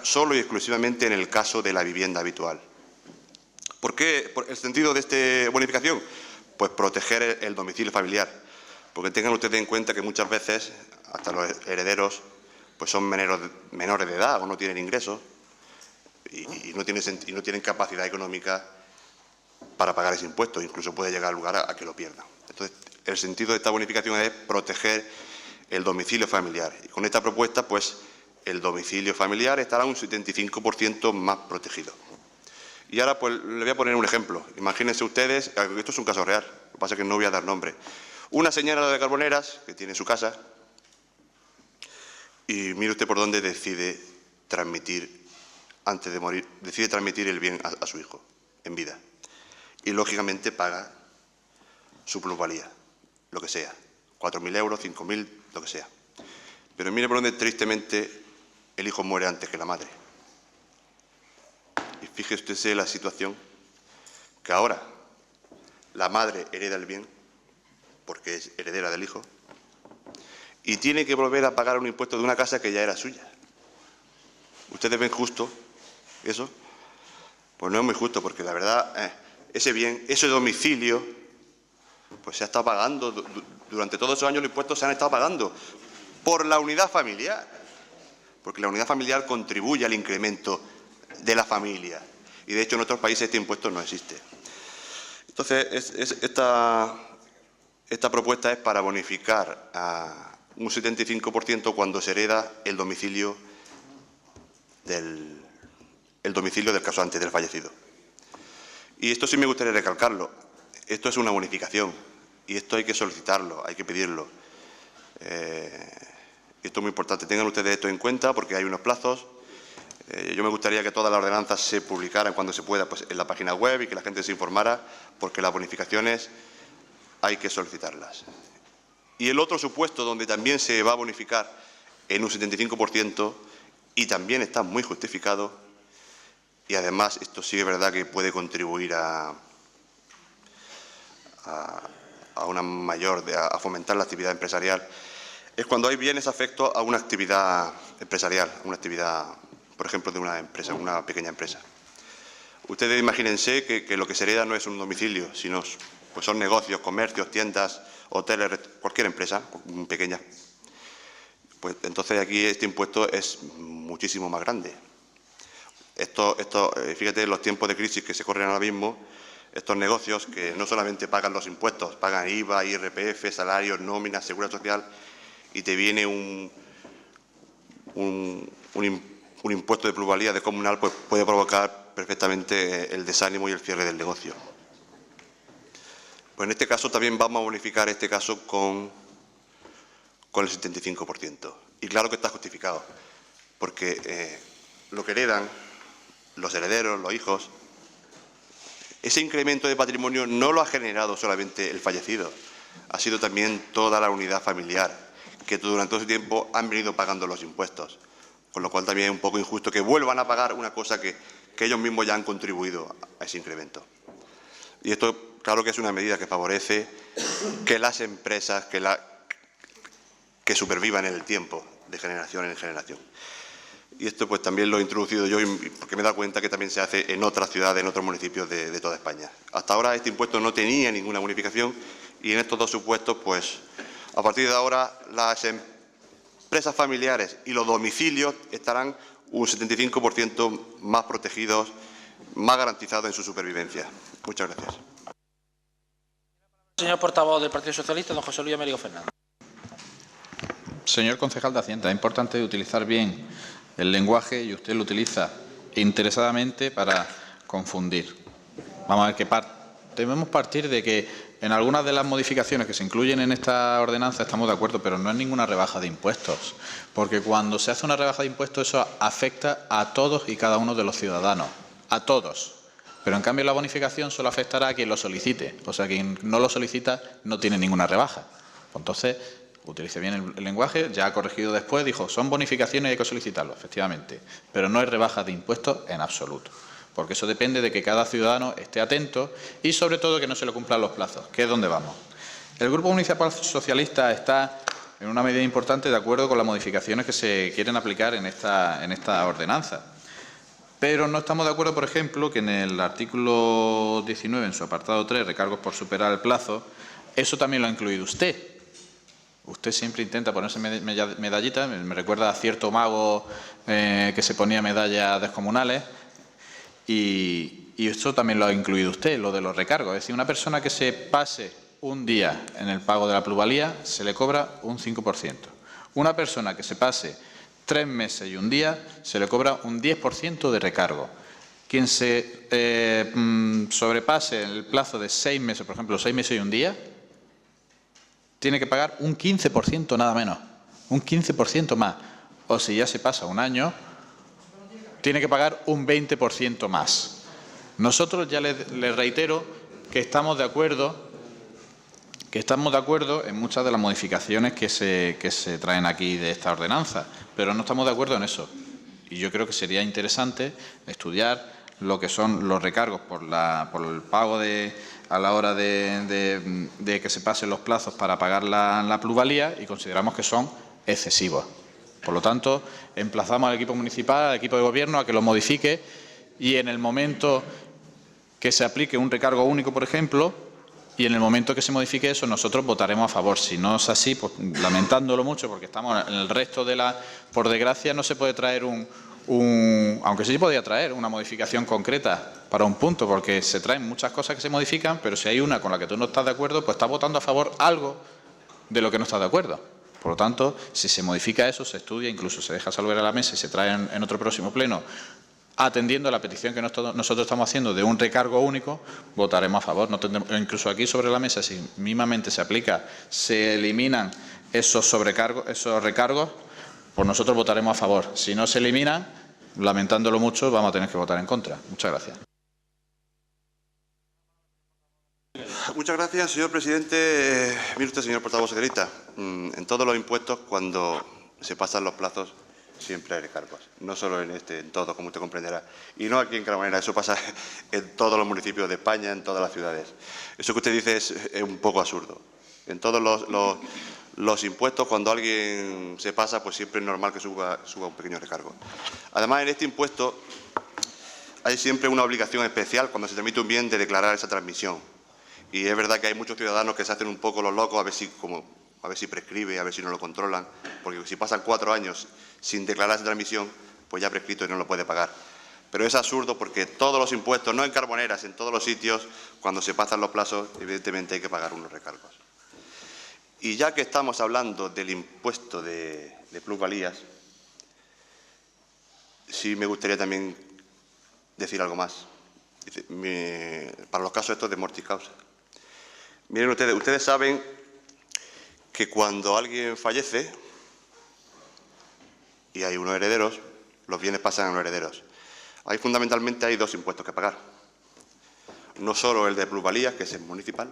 solo y exclusivamente en el caso de la vivienda habitual. ¿Por qué el sentido de esta bonificación? Pues proteger el domicilio familiar. Porque tengan ustedes en cuenta que muchas veces hasta los herederos pues son menores de edad o no tienen ingresos y no tienen capacidad económica para pagar ese impuesto. Incluso puede llegar al lugar a que lo pierdan. Entonces, el sentido de esta bonificación es proteger el domicilio familiar. Y con esta propuesta, pues, el domicilio familiar estará un 75% más protegido. Y ahora, pues, le voy a poner un ejemplo. Imagínense ustedes, esto es un caso real, lo que pasa es que no voy a dar nombre. Una señora de Carboneras, que tiene su casa, y mire usted por dónde decide transmitir, antes de morir, decide transmitir el bien a su hijo, en vida. Y, lógicamente, paga su plusvalía, lo que sea, 4.000 euros, 5.000, lo que sea. Pero mire por dónde, tristemente, el hijo muere antes que la madre. Y fíjese usted la situación, que ahora la madre hereda el bien, porque es heredera del hijo, y tiene que volver a pagar un impuesto de una casa que ya era suya. ¿Ustedes ven justo eso? Pues no es muy justo, porque la verdad, ese bien, ese domicilio, pues se ha estado pagando, durante todos esos años los impuestos se han estado pagando por la unidad familiar, porque la unidad familiar contribuye al incremento de la familia. Y, de hecho, en otros países este impuesto no existe. Entonces, esta propuesta es para bonificar a un 75% cuando se hereda el domicilio del causante, del fallecido. Y esto sí me gustaría recalcarlo. Esto es una bonificación y esto hay que solicitarlo, hay que pedirlo. Esto es muy importante. Tengan ustedes esto en cuenta porque hay unos plazos. Yo me gustaría que todas las ordenanzas se publicaran cuando se pueda, pues, en la página web y que la gente se informara, porque las bonificaciones hay que solicitarlas. Y el otro supuesto donde también se va a bonificar en un 75% y también está muy justificado, y además esto sí es verdad que puede contribuir a fomentar la actividad empresarial, es cuando hay bienes afectos a una actividad empresarial, una actividad, por ejemplo, de una empresa, una pequeña empresa. Ustedes imagínense que lo que se hereda no es un domicilio, sino pues son negocios, comercios, tiendas, hoteles, cualquier empresa pequeña. Pues entonces aquí este impuesto es muchísimo más grande. Fíjate, los tiempos de crisis que se corren ahora mismo, estos negocios que no solamente pagan los impuestos, pagan IVA, IRPF, salarios, nóminas, seguridad social, y te viene un impuesto de plusvalía de comunal, pues puede provocar perfectamente el desánimo y el cierre del negocio. Pues en este caso también vamos a bonificar este caso con el 75%. Y claro que está justificado, porque lo que heredan los herederos, los hijos, ese incremento de patrimonio no lo ha generado solamente el fallecido, ha sido también toda la unidad familiar, que durante todo ese tiempo han venido pagando los impuestos, con lo cual también es un poco injusto que vuelvan a pagar una cosa que ellos mismos ya han contribuido a ese incremento. Y esto, claro que es una medida que favorece que las empresas que supervivan en el tiempo, de generación en generación. Y esto pues también lo he introducido yo porque me he dado cuenta que también se hace en otras ciudades, en otros municipios de toda España. Hasta ahora este impuesto no tenía ninguna bonificación y en estos dos supuestos, pues a partir de ahora las empresas familiares y los domicilios estarán un 75% más protegidos, más garantizados en su supervivencia. Muchas gracias. Señor portavoz del Partido Socialista, don José Luis Américo Fernández. Señor concejal de Hacienda, es importante utilizar bien el lenguaje y usted lo utiliza interesadamente para confundir. Vamos a ver qué debemos partir de que en algunas de las modificaciones que se incluyen en esta ordenanza estamos de acuerdo, pero no es ninguna rebaja de impuestos, porque cuando se hace una rebaja de impuestos eso afecta a todos y cada uno de los ciudadanos, a todos. Pero en cambio la bonificación solo afectará a quien lo solicite. O sea, quien no lo solicita no tiene ninguna rebaja. Entonces, utilice bien el lenguaje, ya ha corregido después, dijo, son bonificaciones y hay que solicitarlo, efectivamente. Pero no hay rebajas de impuestos en absoluto. Porque eso depende de que cada ciudadano esté atento y, sobre todo, que no se le cumplan los plazos, que es donde vamos. El Grupo Municipal Socialista está, en una medida importante, de acuerdo con las modificaciones que se quieren aplicar en esta ordenanza. Pero no estamos de acuerdo, por ejemplo, que en el artículo 19, en su apartado 3, recargos por superar el plazo, eso también lo ha incluido usted. Usted siempre intenta ponerse medallitas, me recuerda a cierto mago que se ponía medallas descomunales, y eso también lo ha incluido usted, lo de los recargos. Es decir, una persona que se pase un día en el pago de la plusvalía se le cobra un 5%. Una persona que se pase 3 meses y un día se le cobra un 10% de recargo. Quien se sobrepase el plazo de 6 meses, por ejemplo, 6 meses y un día, tiene que pagar un 15% nada menos, un 15% más. O si ya se pasa un año, tiene que pagar un 20% más. Nosotros ya les reitero que estamos de acuerdo en muchas de las modificaciones que se traen aquí de esta ordenanza, pero no estamos de acuerdo en eso. Y yo creo que sería interesante estudiar lo que son los recargos por el pago a la hora de que se pasen los plazos para pagar la plusvalía, y consideramos que son excesivos. Por lo tanto, emplazamos al equipo municipal, al equipo de gobierno, a que lo modifique y en el momento que se aplique un recargo único, por ejemplo, y en el momento que se modifique eso, nosotros votaremos a favor. Si no es así, pues lamentándolo mucho, porque estamos en el resto de la... Por desgracia, no se puede traer aunque sí podía traer una modificación concreta para un punto, porque se traen muchas cosas que se modifican, pero si hay una con la que tú no estás de acuerdo, pues estás votando a favor algo de lo que no estás de acuerdo. Por lo tanto, si se modifica eso, se estudia, incluso se deja saber a la mesa y se trae en otro próximo pleno, atendiendo a la petición que nosotros estamos haciendo de un recargo único, votaremos a favor. No tendremos, incluso aquí sobre la mesa, si mínimamente se aplica, se eliminan esos recargos, pues nosotros votaremos a favor. Si no se eliminan, lamentándolo mucho, vamos a tener que votar en contra. Muchas gracias. Muchas gracias, señor presidente. Mire usted, señor portavoz socialista, en todos los impuestos, cuando se pasan los plazos, siempre hay recargos. No solo en todo, como usted comprenderá. Y no aquí en Carbonera, eso pasa en todos los municipios de España, en todas las ciudades. Eso que usted dice es un poco absurdo. En todos los impuestos, cuando alguien se pasa, pues siempre es normal que suba un pequeño recargo. Además, en este impuesto hay siempre una obligación especial cuando se transmite un bien de declarar esa transmisión. Y es verdad que hay muchos ciudadanos que se hacen un poco los locos a ver si prescribe, a ver si no lo controlan, porque si pasan 4 años sin declarar esa transmisión, pues ya ha prescrito y no lo puede pagar. Pero es absurdo porque todos los impuestos, no en Carboneras, en todos los sitios, cuando se pasan los plazos, evidentemente hay que pagar unos recargos. Y ya que estamos hablando del impuesto de plusvalías, sí me gustaría también decir algo más, para los casos estos de mortis causa. Miren ustedes saben que cuando alguien fallece y hay unos herederos, los bienes pasan a los herederos. Ahí fundamentalmente hay 2 impuestos que pagar. No solo el de plusvalías, que es el municipal,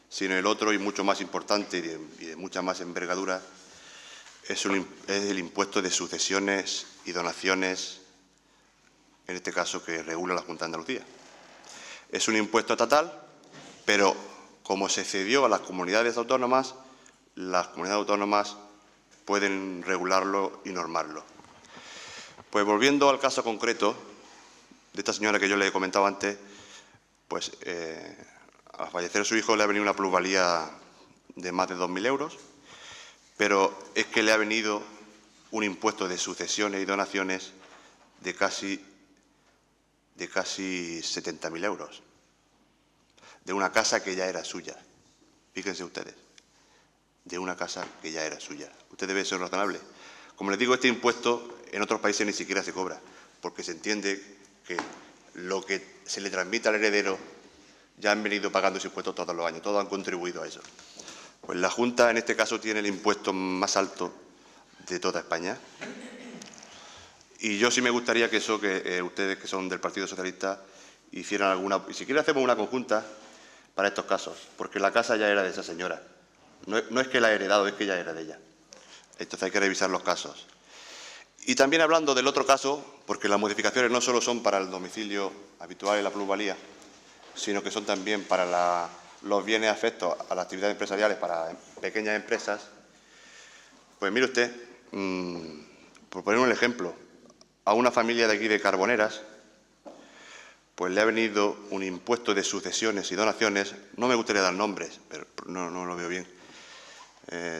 sino el otro y mucho más importante y de mucha más envergadura, es el impuesto de sucesiones y donaciones, en este caso que regula la Junta de Andalucía. Es un impuesto estatal, pero como se cedió a las comunidades autónomas pueden regularlo y normarlo. Pues volviendo al caso concreto de esta señora que yo le he comentado antes, pues al fallecer su hijo le ha venido una plusvalía de más de 2.000 euros, pero es que le ha venido un impuesto de sucesiones y donaciones de casi 70.000 euros, de una casa que ya era suya. Fíjense ustedes, de una casa que ya era suya. Usted debe ser razonable. Como les digo, este impuesto en otros países ni siquiera se cobra, porque se entiende que lo que se le transmite al heredero ya han venido pagando ese impuesto todos los años, todos han contribuido a eso. Pues la Junta, en este caso, tiene el impuesto más alto de toda España Y yo sí me gustaría que eso, que ustedes que son del Partido Socialista, hicieran alguna... Y si quieren hacemos una conjunta para estos casos, porque la casa ya era de esa señora. No es que la ha heredado, es que ya era de ella. Entonces hay que revisar los casos. Y también hablando del otro caso, porque las modificaciones no solo son para el domicilio habitual y la plusvalía, sino que son también para los bienes afectos a las actividades empresariales para pequeñas empresas, pues mire usted, por poner un ejemplo, a una familia de aquí de Carboneras, pues le ha venido un impuesto de sucesiones y donaciones, no me gustaría dar nombres, pero no lo veo bien,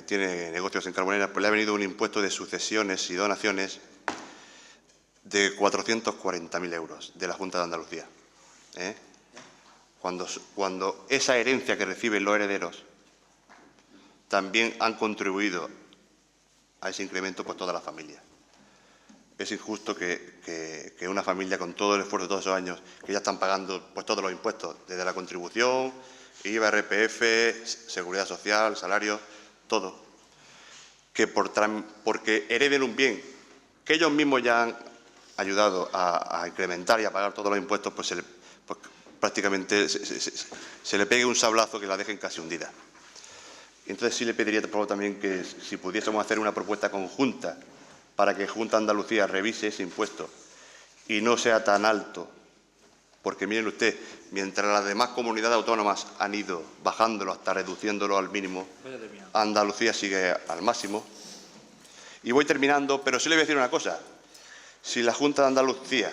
tiene negocios en Carboneras, pues le ha venido un impuesto de sucesiones y donaciones de 440.000 euros de la Junta de Andalucía. Cuando esa herencia que reciben los herederos también han contribuido a ese incremento pues toda la familia. Es injusto que una familia con todo el esfuerzo de todos esos años, que ya están pagando pues todos los impuestos, desde la contribución, IVA, RPF, Seguridad Social, salarios, todo, que porque hereden un bien que ellos mismos ya han ayudado a incrementar y a pagar todos los impuestos, pues prácticamente se le pegue un sablazo que la dejen casi hundida. Entonces sí le pediría por favor también que si pudiésemos hacer una propuesta conjunta para que Junta de Andalucía revise ese impuesto y no sea tan alto, porque miren usted, mientras las demás comunidades autónomas han ido bajándolo hasta reduciéndolo al mínimo, Andalucía sigue al máximo. Y voy terminando, pero sí le voy a decir una cosa. Si la Junta de Andalucía...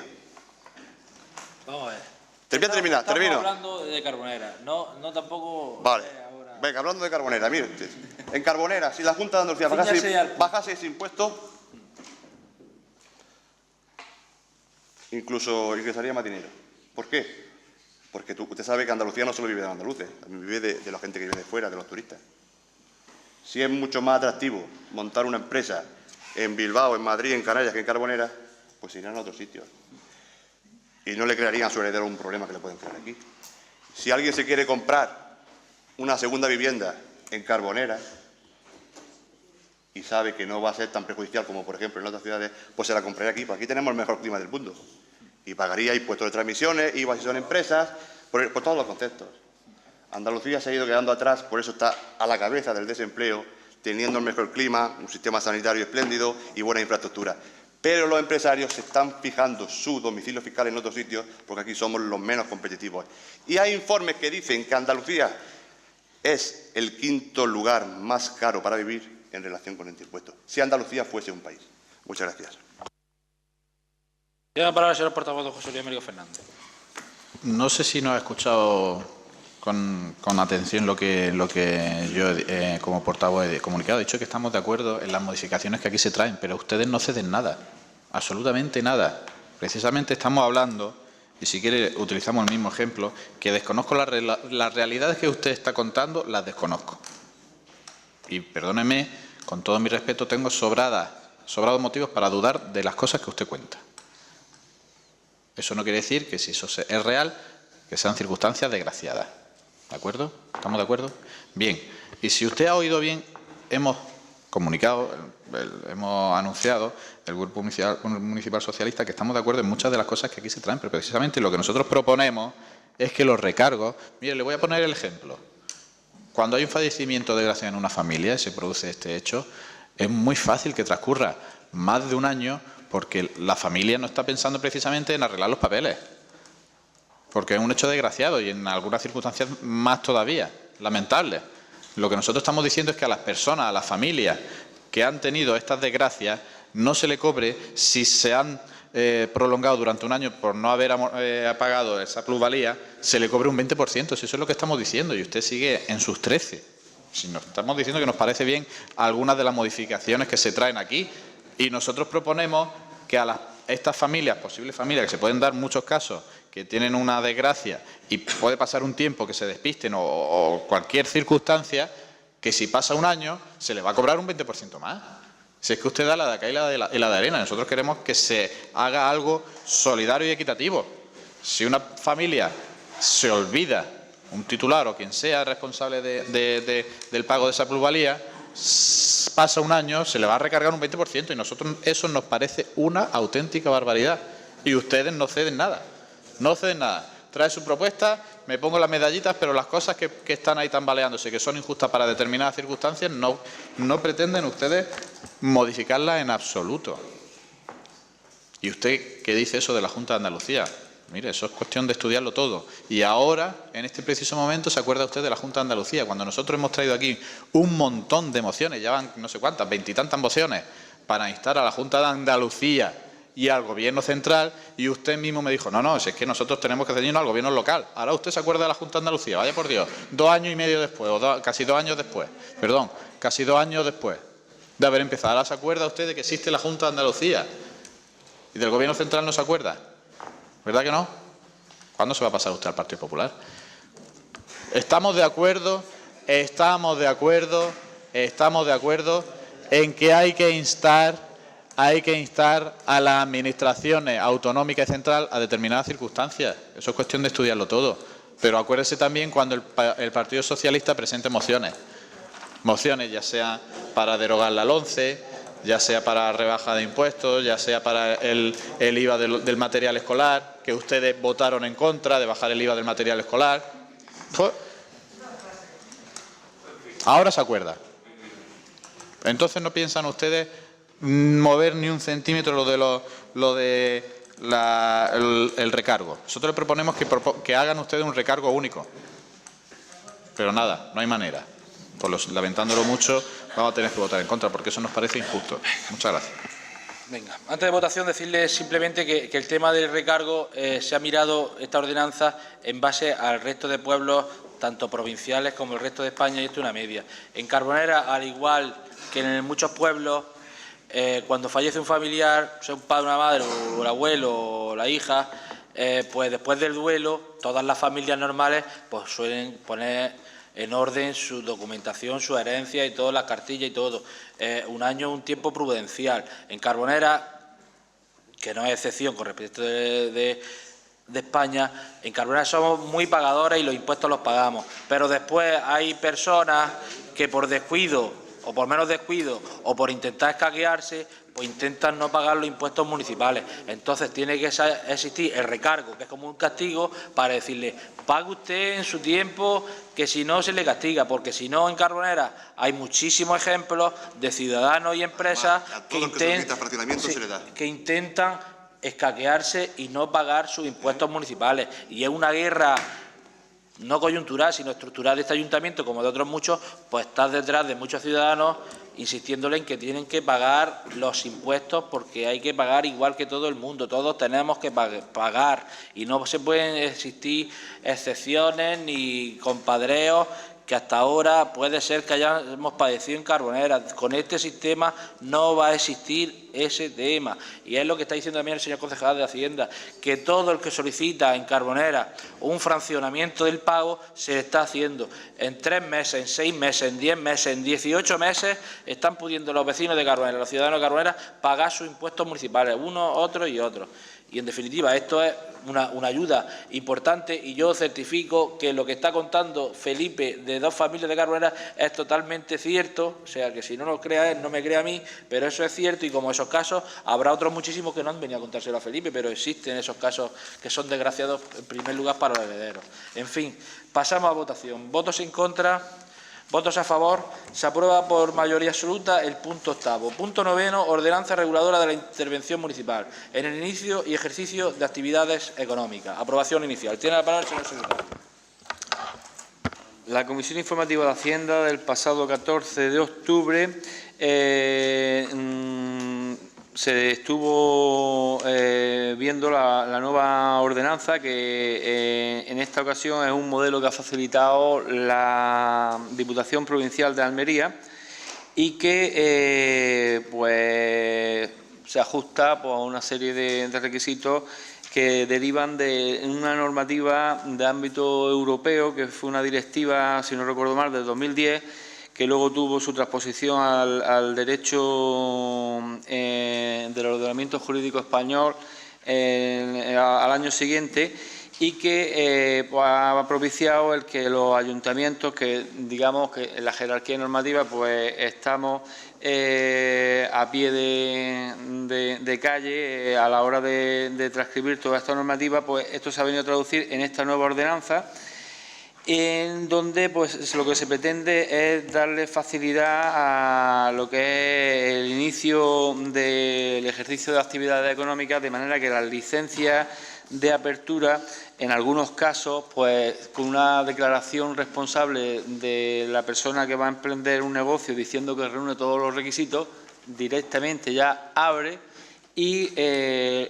Vamos a ver. Termino. Estamos hablando de Carbonera, no tampoco... Vale. Venga, hablando de Carbonera, mire usted. En Carbonera, si la Junta de Andalucía bajase ese impuesto, incluso ingresaría más dinero. ¿Por qué? Porque usted sabe que Andalucía no solo vive de los andaluces, también vive de la gente que vive de fuera, de los turistas. Si es mucho más atractivo montar una empresa en Bilbao, en Madrid, en Canarias que en Carbonera, pues irán a otros sitios. Y no le crearían a su heredero un problema que le pueden crear aquí. Si alguien se quiere comprar una segunda vivienda en Carbonera y sabe que no va a ser tan perjudicial como, por ejemplo, en otras ciudades, pues se la compraría aquí, porque aquí tenemos el mejor clima del mundo. Y pagaría impuestos de transmisiones, IVA si son empresas, por todos los conceptos. Andalucía se ha ido quedando atrás, por eso está a la cabeza del desempleo, teniendo el mejor clima, un sistema sanitario espléndido y buena infraestructura. Pero los empresarios se están fijando su domicilio fiscal en otros sitios porque aquí somos los menos competitivos. Y hay informes que dicen que Andalucía es el quinto lugar más caro para vivir en relación con este impuesto, si Andalucía fuese un país. Muchas gracias. Tiene la palabra el señor portavoz don José Luis Américo Fernández. No sé si no ha escuchado con atención lo que yo como portavoz he comunicado. He dicho que estamos de acuerdo en las modificaciones que aquí se traen, pero ustedes no ceden nada, absolutamente nada. Precisamente estamos hablando, y si quiere utilizamos el mismo ejemplo, que desconozco las realidades que usted está contando, las desconozco. Y perdóneme, con todo mi respeto, tengo sobrados motivos para dudar de las cosas que usted cuenta. Eso no quiere decir que si eso es real, que sean circunstancias desgraciadas. ¿De acuerdo? ¿Estamos de acuerdo? Bien. Y si usted ha oído bien, hemos comunicado, hemos anunciado, el Grupo Municipal Socialista, que estamos de acuerdo en muchas de las cosas que aquí se traen, pero precisamente lo que nosotros proponemos es que los recargos... Mire, le voy a poner el ejemplo. Cuando hay un fallecimiento desgraciado en una familia y se produce este hecho, es muy fácil que transcurra más de un año porque la familia no está pensando precisamente en arreglar los papeles. Porque es un hecho desgraciado y en algunas circunstancias más todavía, lamentables. Lo que nosotros estamos diciendo es que a las personas, a las familias que han tenido estas desgracias, no se le cobre si se han prolongado durante un año por no haber pagado esa plusvalía, se le cobre un 20%. Si eso es lo que estamos diciendo y usted sigue en sus 13. Si nos estamos diciendo que nos parece bien algunas de las modificaciones que se traen aquí y nosotros proponemos que a estas familias, posibles familias, que se pueden dar muchos casos, que tienen una desgracia y puede pasar un tiempo que se despisten o cualquier circunstancia, que si pasa un año se le va a cobrar un 20% más. Si es que usted da la de acá y la de arena, nosotros queremos que se haga algo solidario y equitativo. Si una familia se olvida, un titular o quien sea responsable del pago de esa plusvalía, pasa un año, se le va a recargar un 20% y nosotros eso nos parece una auténtica barbaridad. Y ustedes no ceden nada, no ceden nada. Trae su propuesta, me pongo las medallitas, pero las cosas que están ahí tambaleándose, que son injustas para determinadas circunstancias, no pretenden ustedes modificarlas en absoluto. ¿Y usted qué dice eso de la Junta de Andalucía? Mire, eso es cuestión de estudiarlo todo. Y ahora, en este preciso momento, se acuerda usted de la Junta de Andalucía, cuando nosotros hemos traído aquí un montón de mociones, ya van no sé cuántas, 20 y tantas mociones, para instar a la Junta de Andalucía y al Gobierno central, y usted mismo me dijo, no, si es que nosotros tenemos que ceñirnos al Gobierno local. Ahora usted se acuerda de la Junta de Andalucía, vaya por Dios, 2 años y medio después, o casi 2 años después, perdón, casi 2 años después de haber empezado. Ahora se acuerda usted de que existe la Junta de Andalucía y del Gobierno central no se acuerda. ¿Verdad que no? ¿Cuándo se va a pasar usted al Partido Popular? Estamos de acuerdo en que hay que instar a las administraciones autonómicas y central a determinadas circunstancias. Eso es cuestión de estudiarlo todo. Pero acuérdese también cuando el Partido Socialista presente mociones. Mociones ya sea para derogar la LOMCE, ya sea para rebaja de impuestos, ya sea para el IVA del material escolar, que ustedes votaron en contra de bajar el IVA del material escolar. Ahora se acuerda. Entonces no piensan ustedes mover ni un centímetro el recargo. Nosotros les proponemos que hagan ustedes un recargo único. Pero nada, no hay manera. Lamentándolo mucho, vamos a tener que votar en contra, porque eso nos parece injusto. Muchas gracias. Venga, antes de votación, decirles simplemente que el tema del recargo se ha mirado esta ordenanza en base al resto de pueblos, tanto provinciales como el resto de España, y esto es una media. En Carbonera, al igual que en muchos pueblos, cuando fallece un familiar, sea un padre, una madre, o el abuelo, o la hija, pues después del duelo, todas las familias normales pues suelen poner en orden su documentación, su herencia y todas las cartillas y todo. Un año es un tiempo prudencial. En Carbonera, que no es excepción con respecto de España, en Carbonera somos muy pagadores y los impuestos los pagamos. Pero después hay personas que por descuido, o por menos descuido, o por intentar escaquearse, pues intentan no pagar los impuestos municipales. Entonces tiene que existir el recargo, que es como un castigo, para decirle, pague usted en su tiempo, que si no se le castiga, porque si no en Carbonera hay muchísimos ejemplos de ciudadanos y empresas que intentan escaquearse y no pagar sus impuestos municipales. Y es una guerra no coyuntural, sino estructural de este ayuntamiento, como de otros muchos, pues está detrás de muchos ciudadanos insistiéndole en que tienen que pagar los impuestos, porque hay que pagar igual que todo el mundo, todos tenemos que pagar, y no se pueden existir excepciones ni compadreos que hasta ahora puede ser que hayamos padecido en Carbonera. Con este sistema no va a existir ese tema. Y es lo que está diciendo también el señor concejal de Hacienda, que todo el que solicita en Carbonera un fraccionamiento del pago se le está haciendo. En 3 meses, en 6 meses, en 10 meses, en 18 meses están pudiendo los vecinos de Carbonera, los ciudadanos de Carbonera, pagar sus impuestos municipales, unos, otros y otros. Y, en definitiva, esto es una ayuda importante, y yo certifico que lo que está contando Felipe de 2 familias de Carbonera es totalmente cierto, o sea, que si no lo crea él, no me crea a mí, pero eso es cierto, y como esos casos, habrá otros muchísimos que no han venido a contárselo a Felipe, pero existen esos casos que son desgraciados, en primer lugar, para los herederos. En fin, pasamos a votación. ¿Votos en contra? ¿Votos a favor? Se aprueba por mayoría absoluta el punto 8º. Punto 9º, ordenanza reguladora de la intervención municipal en el inicio y ejercicio de actividades económicas. Aprobación inicial. Tiene la palabra el señor secretario. La Comisión Informativa de Hacienda del pasado 14 de octubre se estuvo viendo la nueva ordenanza, que en esta ocasión es un modelo que ha facilitado la Diputación Provincial de Almería y que pues se ajusta pues, a una serie de requisitos que derivan de una normativa de ámbito europeo, que fue una directiva, si no recuerdo mal, del 2010, que luego tuvo su transposición al derecho del ordenamiento jurídico español al año siguiente, y que pues, ha propiciado el que los ayuntamientos, que digamos que en la jerarquía normativa pues estamos a pie de calle a la hora de transcribir toda esta normativa, pues esto se ha venido a traducir en esta nueva ordenanza, en donde pues lo que se pretende es darle facilidad a lo que es el inicio del ejercicio de actividades económicas, de manera que las licencias de apertura, en algunos casos, pues con una declaración responsable de la persona que va a emprender un negocio diciendo que reúne todos los requisitos, directamente ya abre y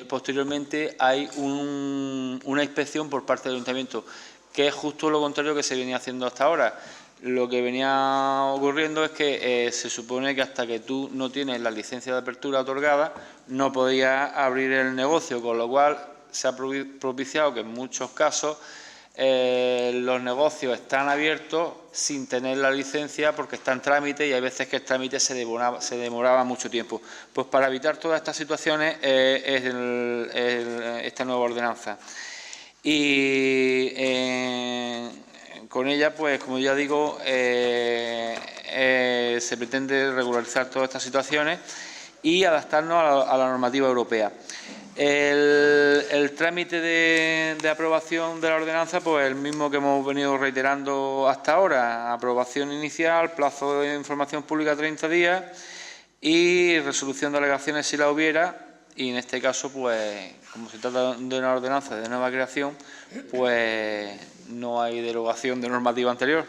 posteriormente hay una inspección por parte del ayuntamiento, que es justo lo contrario que se venía haciendo hasta ahora. Lo que venía ocurriendo es que se supone que hasta que tú no tienes la licencia de apertura otorgada no podías abrir el negocio, con lo cual se ha propiciado que en muchos casos los negocios están abiertos sin tener la licencia porque está en trámite y hay veces que el trámite se demoraba mucho tiempo. Pues para evitar todas estas situaciones es esta nueva ordenanza. Y con ella, pues como ya digo, se pretende regularizar todas estas situaciones y adaptarnos a la normativa europea. El trámite de aprobación de la ordenanza, pues el mismo que hemos venido reiterando hasta ahora: aprobación inicial, plazo de información pública 30 días y resolución de alegaciones si la hubiera. Y en este caso, pues como se trata de una ordenanza de nueva creación, pues no hay derogación de normativa anterior.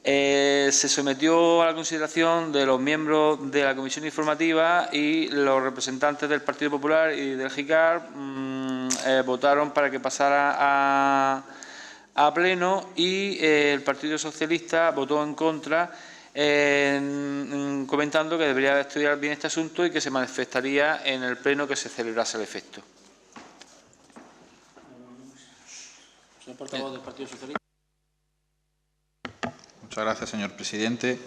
Se sometió a la consideración de los miembros de la comisión informativa y los representantes del Partido Popular y del JICAR votaron para que pasara a pleno y el Partido Socialista votó en contra, comentando que debería estudiar bien este asunto y que se manifestaría en el pleno que se celebrase al efecto. Señor portavoz del Partido Socialista. Muchas gracias, señor presidente.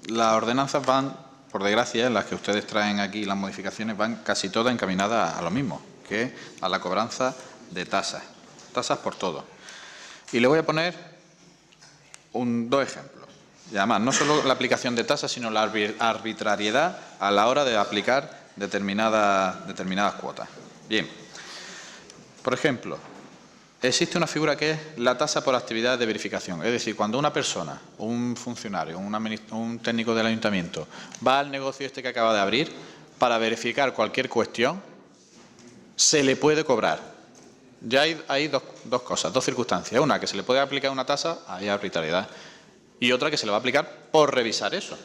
Las ordenanzas van, por desgracia, las que ustedes traen aquí, las modificaciones, van casi todas encaminadas a lo mismo, que es a la cobranza de tasas por todo. Y le voy a poner dos ejemplos. Y además, no solo la aplicación de tasas, sino la arbitrariedad a la hora de aplicar determinadas cuotas. Bien, por ejemplo, existe una figura que es la tasa por actividad de verificación. Es decir, cuando una persona, un funcionario, un técnico del ayuntamiento va al negocio este que acaba de abrir para verificar cualquier cuestión, se le puede cobrar. Ya hay dos cosas, dos circunstancias. Una, que se le puede aplicar una tasa, hay arbitrariedad. Y otra, que se le va a aplicar por revisar eso.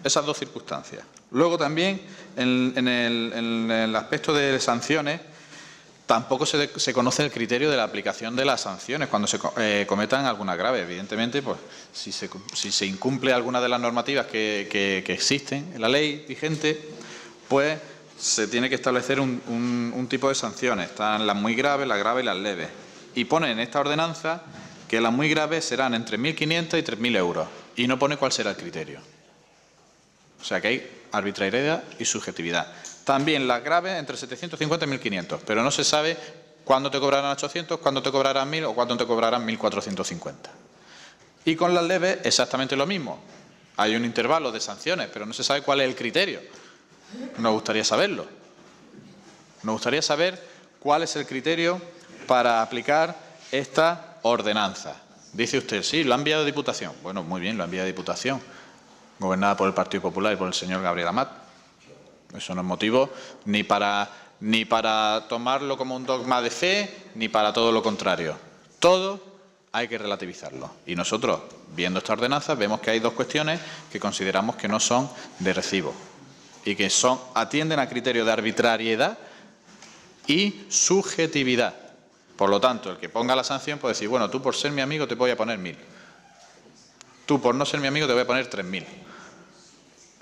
Esas dos circunstancias. Luego también, en el aspecto de sanciones, tampoco se conoce el criterio de la aplicación de las sanciones cuando se cometan alguna grave. Evidentemente, pues si se incumple alguna de las normativas que existen en la ley vigente, pues se tiene que establecer un tipo de sanciones. Están las muy graves, las graves y las leves. Y pone en esta ordenanza que las muy graves serán entre 1.500 y 3.000 euros. Y no pone cuál será el criterio. O sea que hay arbitrariedad y subjetividad. También las graves entre 750 y 1.500, pero no se sabe cuándo te cobrarán 800, cuándo te cobrarán 1.000 o cuándo te cobrarán 1.450. Y con las leves exactamente lo mismo. Hay un intervalo de sanciones, pero no se sabe cuál es el criterio. Nos gustaría saberlo. Nos gustaría saber cuál es el criterio para aplicar esta ordenanza. Dice usted, sí, lo ha enviado a Diputación. Bueno, muy bien, lo ha enviado a Diputación, gobernada por el Partido Popular y por el señor Gabriel Amat. Eso no es motivo ni para tomarlo como un dogma de fe, ni para todo lo contrario. Todo hay que relativizarlo. Y nosotros, viendo esta ordenanza, vemos que hay dos cuestiones que consideramos que no son de recibo y que atienden a criterios de arbitrariedad y subjetividad. Por lo tanto, el que ponga la sanción puede decir, bueno, tú por ser mi amigo te voy a poner 1.000. Tú por no ser mi amigo te voy a poner 3.000.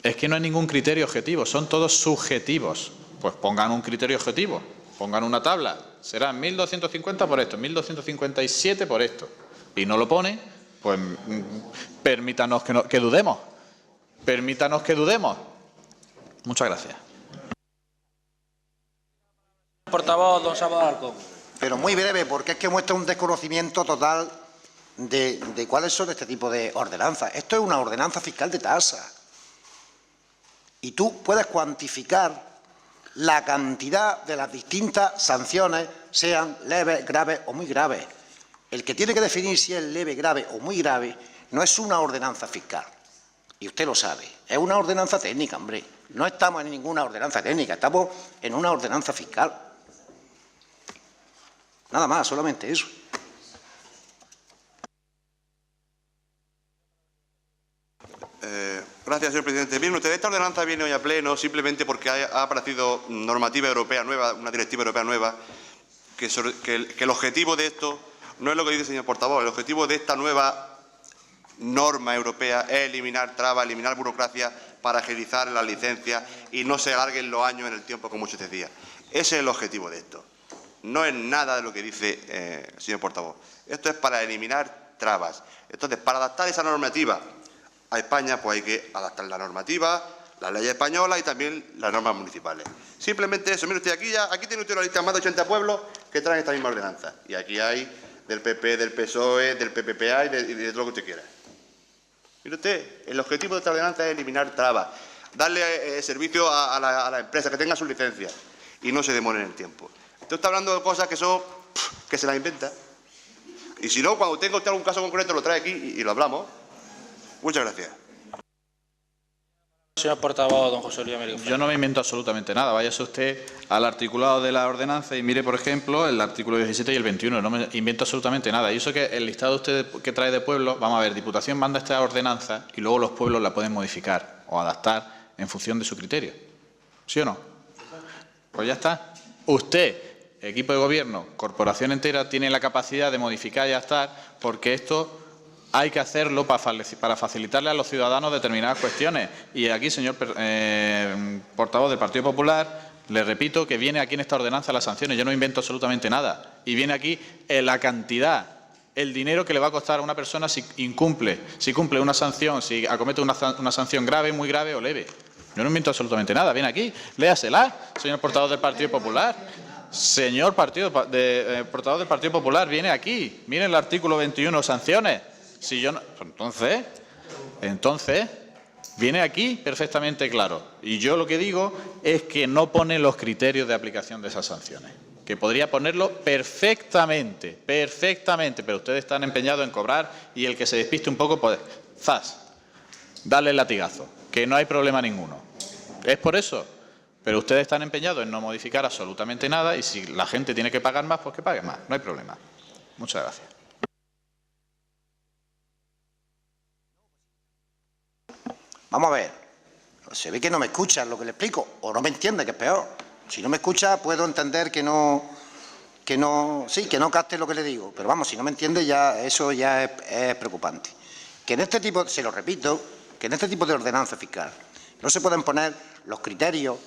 Es que no hay ningún criterio objetivo, son todos subjetivos. Pues pongan un criterio objetivo, pongan una tabla. Serán 1.250 por esto, 1.257 por esto. Y no lo pone, pues permítanos que dudemos. Permítanos que dudemos. Muchas gracias. Portavoz, don Salvador Alcón. Pero muy breve, porque es que muestra un desconocimiento total de cuáles son este tipo de ordenanzas. Esto es una ordenanza fiscal de tasa. Y tú puedes cuantificar la cantidad de las distintas sanciones, sean leves, graves o muy graves. El que tiene que definir si es leve, grave o muy grave no es una ordenanza fiscal. Y usted lo sabe. Es una ordenanza técnica, hombre. No estamos en ninguna ordenanza técnica, estamos en una ordenanza fiscal. Nada más, solamente eso. Gracias, señor presidente. Miren ustedes, esta ordenanza viene hoy a pleno simplemente porque ha aparecido normativa europea nueva, una directiva europea nueva, que el objetivo de esto no es lo que dice el señor portavoz. El objetivo de esta nueva norma europea es eliminar trabas, eliminar burocracia para agilizar las licencias y no se alarguen los años en el tiempo, como usted decía. Ese es el objetivo de esto. No es nada de lo que dice el señor portavoz. Esto es para eliminar trabas. Entonces, para adaptar esa normativa a España, pues hay que adaptar la normativa, las leyes españolas y también las normas municipales. Simplemente eso. Mire usted, aquí tiene usted una lista de más de 80 pueblos que traen esta misma ordenanza. Y aquí hay del PP, del PSOE, del PPPA y de todo lo que usted quiera. Mire usted, el objetivo de esta ordenanza es eliminar trabas, darle servicio a la empresa, que tenga sus licencias y no se demore en el tiempo. Usted está hablando de cosas que son que se las inventa. Y si no, cuando tenga usted algún caso concreto, lo trae aquí y lo hablamos. Muchas gracias. Señor portavoz, don José Luis Américo. Yo no me invento absolutamente nada. Váyase usted al articulado de la ordenanza y mire, por ejemplo, el artículo 17 y el 21. No me invento absolutamente nada. Y eso que el listado usted que trae de pueblos, vamos a ver, Diputación manda esta ordenanza y luego los pueblos la pueden modificar o adaptar en función de su criterio. ¿Sí o no? Pues ya está. Usted, equipo de gobierno, corporación entera, tiene la capacidad de modificar y adaptar, porque esto hay que hacerlo para facilitarle a los ciudadanos determinadas cuestiones. Y aquí, señor portavoz del Partido Popular, le repito que viene aquí en esta ordenanza las sanciones. Yo no invento absolutamente nada. Y viene aquí la cantidad, el dinero que le va a costar a una persona si cumple una sanción, si acomete una sanción grave, muy grave o leve. Yo no invento absolutamente nada. Viene aquí, léasela, señor portavoz del Partido Popular. Señor portavoz del Partido Popular, viene aquí. Miren el artículo 21, sanciones. Si yo no, entonces, viene aquí perfectamente claro. Y yo lo que digo es que no pone los criterios de aplicación de esas sanciones. Que podría ponerlo perfectamente, pero ustedes están empeñados en cobrar y el que se despiste un poco, pues, ¡zas!, dale el latigazo, que no hay problema ninguno. Es por eso. Pero ustedes están empeñados en no modificar absolutamente nada y si la gente tiene que pagar más, pues que pague más. No hay problema. Muchas gracias. Vamos a ver, se ve que no me escucha lo que le explico, o no me entiende, que es peor. Si no me escucha, puedo entender que no capte lo que le digo, pero vamos, si no me entiende, ya eso ya es preocupante. Que en este tipo, se lo repito, que en este tipo de ordenanza fiscal no se pueden poner los criterios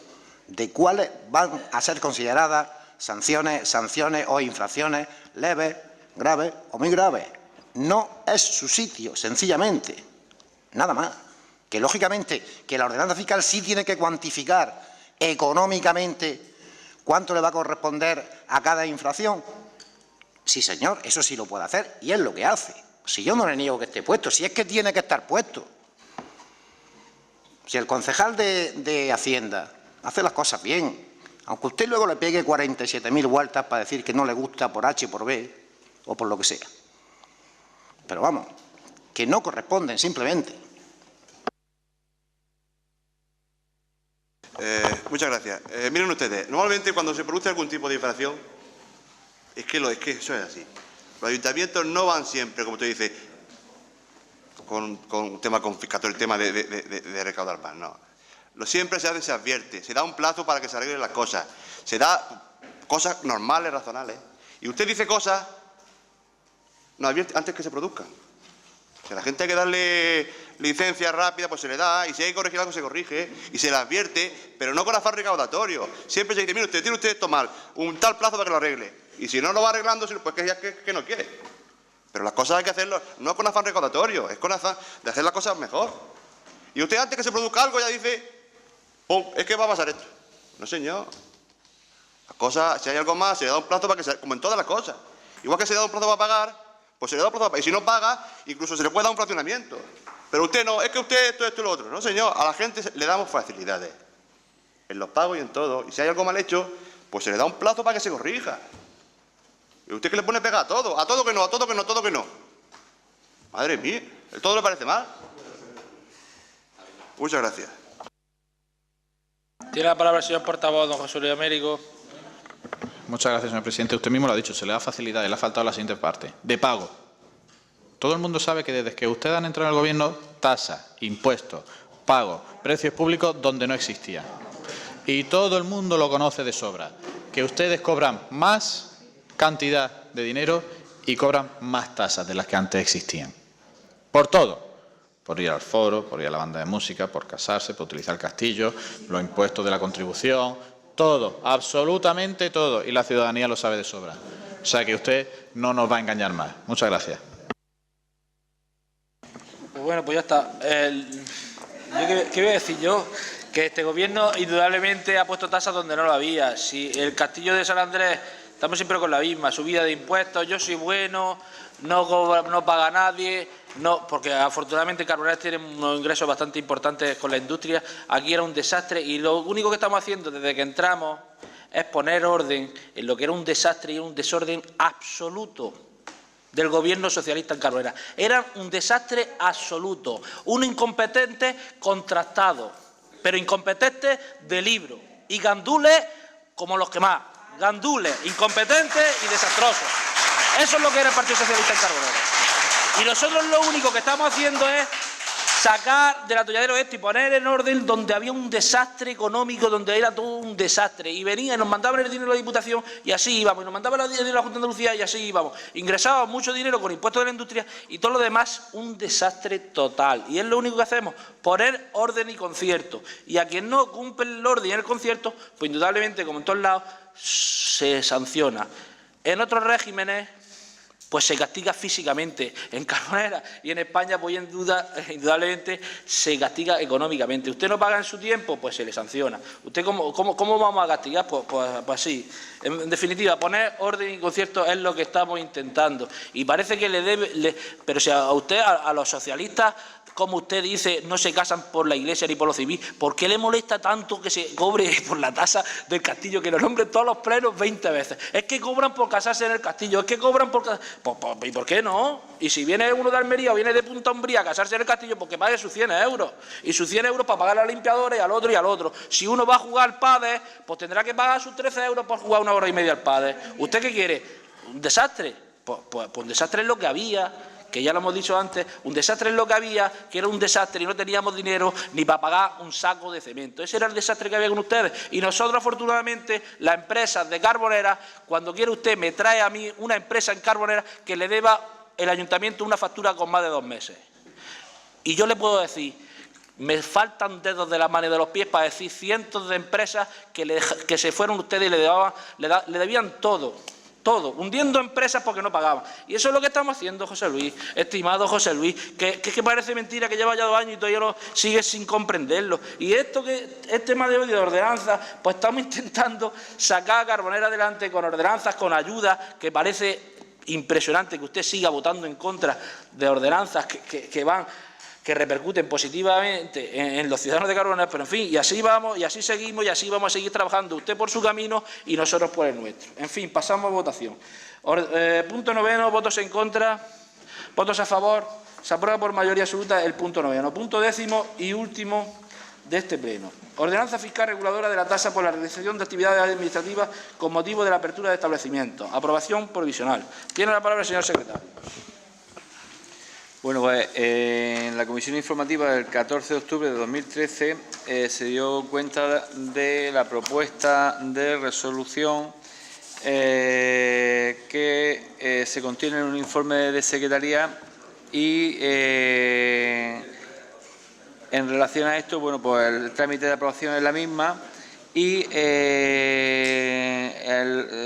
de cuáles van a ser consideradas sanciones o infracciones leves, graves o muy graves. No es su sitio, sencillamente, nada más. Que lógicamente que la ordenanza fiscal sí tiene que cuantificar económicamente cuánto le va a corresponder a cada infracción. Sí, señor, eso sí lo puede hacer y es lo que hace. Si yo no le niego que esté puesto, si es que tiene que estar puesto. Si el concejal de Hacienda hace las cosas bien, aunque usted luego le pegue 47.000 vueltas para decir que no le gusta por H, por B o por lo que sea. Pero vamos, que no corresponden simplemente. Muchas gracias. Miren ustedes, normalmente cuando se produce algún tipo de infracción, es que eso es así. Los ayuntamientos no van siempre, como usted dice, con un tema confiscatorio, el tema de recaudar más, no. Siempre se advierte, se da un plazo para que se arreglen las cosas, se da cosas normales, razonables. Y usted dice cosas, no advierte antes que se produzcan. Si a la gente hay que darle licencia rápida, pues se le da, y si hay que corregir algo, se corrige, y se le advierte, pero no con afán recaudatorio. Siempre se dice, mire, tiene usted esto mal, un tal plazo para que lo arregle. Y si no lo va arreglando, pues que no quiere. Pero las cosas hay que hacerlo, no con afán recaudatorio, es con afán de hacer las cosas mejor. Y usted antes que se produzca algo ya dice, ¡pum!, es que va a pasar esto. No, señor. Las cosas, si hay algo más, se le da un plazo para que se, como en todas las cosas. Igual que se le da un plazo para pagar, pues se le da un plazo para pagar. Y si no paga, incluso se le puede dar un fraccionamiento. Pero usted no, es que usted esto y lo otro. No, señor, a la gente le damos facilidades. En los pagos y en todo. Y si hay algo mal hecho, pues se le da un plazo para que se corrija. ¿Y usted que le pone pega a todo? A todo que no, a todo que no, a todo que no. Madre mía, ¿todo le parece mal? Muchas gracias. Tiene la palabra el señor portavoz, don José Luis Américo. Muchas gracias, señor presidente. Usted mismo lo ha dicho, se le da facilidad, le ha faltado la siguiente parte. De pago. Todo el mundo sabe que desde que ustedes han entrado en el Gobierno, tasa, impuestos, pago, precios públicos donde no existían. Y todo el mundo lo conoce de sobra, que ustedes cobran más cantidad de dinero y cobran más tasas de las que antes existían. Por todo. Por ir al foro, por ir a la banda de música, por casarse, por utilizar el castillo, los impuestos de la contribución, todo, absolutamente todo. Y la ciudadanía lo sabe de sobra. O sea que usted no nos va a engañar más. Muchas gracias. Pues bueno, pues ya está. ¿Qué voy a decir yo? Que este Gobierno indudablemente ha puesto tasas donde no lo había. Si el castillo de San Andrés, estamos siempre con la misma, subida de impuestos, yo soy bueno, no paga nadie, no, porque afortunadamente Carboneras tiene unos ingresos bastante importantes con la industria. Aquí era un desastre y lo único que estamos haciendo desde que entramos es poner orden en lo que era un desastre y un desorden absoluto del Gobierno socialista en Carboneras. Era un desastre absoluto, un incompetente contrastado, pero incompetente de libro y gandules como los que más, gandules, incompetentes y desastrosos. Eso es lo que era el Partido Socialista en Carboneras. Y nosotros lo único que estamos haciendo es sacar del atolladero y poner en orden donde había un desastre económico, donde era todo un desastre. Y venía y nos mandaban el dinero de la Diputación y así íbamos. Y nos mandaban el dinero de la Junta de Andalucía y así íbamos. Ingresábamos mucho dinero con impuestos de la industria y todo lo demás un desastre total. Y es lo único que hacemos, poner orden y concierto. Y a quien no cumple el orden y el concierto, pues indudablemente, como en todos lados, se sanciona. En otros regímenes pues se castiga físicamente. En Carboneras y en España, pues indudablemente se castiga económicamente. Usted no paga en su tiempo, pues se le sanciona. ¿Usted cómo vamos a castigar? Pues así. En definitiva, poner orden y concierto es lo que estamos intentando. Y parece que pero si a usted, a los socialistas, como usted dice, no se casan por la Iglesia ni por lo civil, ¿por qué le molesta tanto que se cobre por la tasa del castillo, que lo nombren todos los plenos 20 veces? Es que cobran por casarse en el castillo, es que cobran por... ¿Y por qué no? Y si viene uno de Almería o viene de Punta Umbría a casarse en el castillo, pues que pague sus 100 euros. Y sus 100 euros para pagar a los limpiadores, al otro y al otro. Si uno va a jugar al pádel, pues tendrá que pagar sus 13 euros por jugar 1 hora y media al pádel. ¿Usted qué quiere? ¿Un desastre? Pues un desastre es lo que había, que ya lo hemos dicho antes, un desastre es lo que había, que era un desastre y no teníamos dinero ni para pagar un saco de cemento. Ese era el desastre que había con ustedes. Y nosotros, afortunadamente, las empresas de Carboneras, cuando quiere usted, me trae a mí una empresa en Carboneras que le deba el ayuntamiento una factura con más de 2 meses. Y yo le puedo decir, me faltan dedos de la mano y de los pies para decir cientos de empresas que se fueron ustedes y le debían todo. Todo, hundiendo empresas porque no pagaban. Y eso es lo que estamos haciendo, José Luis, estimado José Luis, que parece mentira que lleva ya 2 años y todavía no sigue sin comprenderlo. Y este tema de ordenanzas, pues estamos intentando sacar a Carboneras adelante con ordenanzas, con ayuda, que parece impresionante que usted siga votando en contra de ordenanzas que repercuten positivamente en los ciudadanos de Carboneras, pero en fin, y así vamos, y así seguimos, y así vamos a seguir trabajando, usted por su camino y nosotros por el nuestro. En fin, pasamos a votación. Punto 9, votos en contra, votos a favor, se aprueba por mayoría absoluta el punto 9. Punto 10 y último de este pleno. Ordenanza fiscal reguladora de la tasa por la realización de actividades administrativas con motivo de la apertura de establecimientos. Aprobación provisional. Tiene la palabra el señor secretario. Bueno, pues en la comisión informativa del 14 de octubre de 2013 se dio cuenta de la propuesta de resolución que se contiene en un informe de secretaría y en relación a esto, bueno, pues el trámite de aprobación es la misma y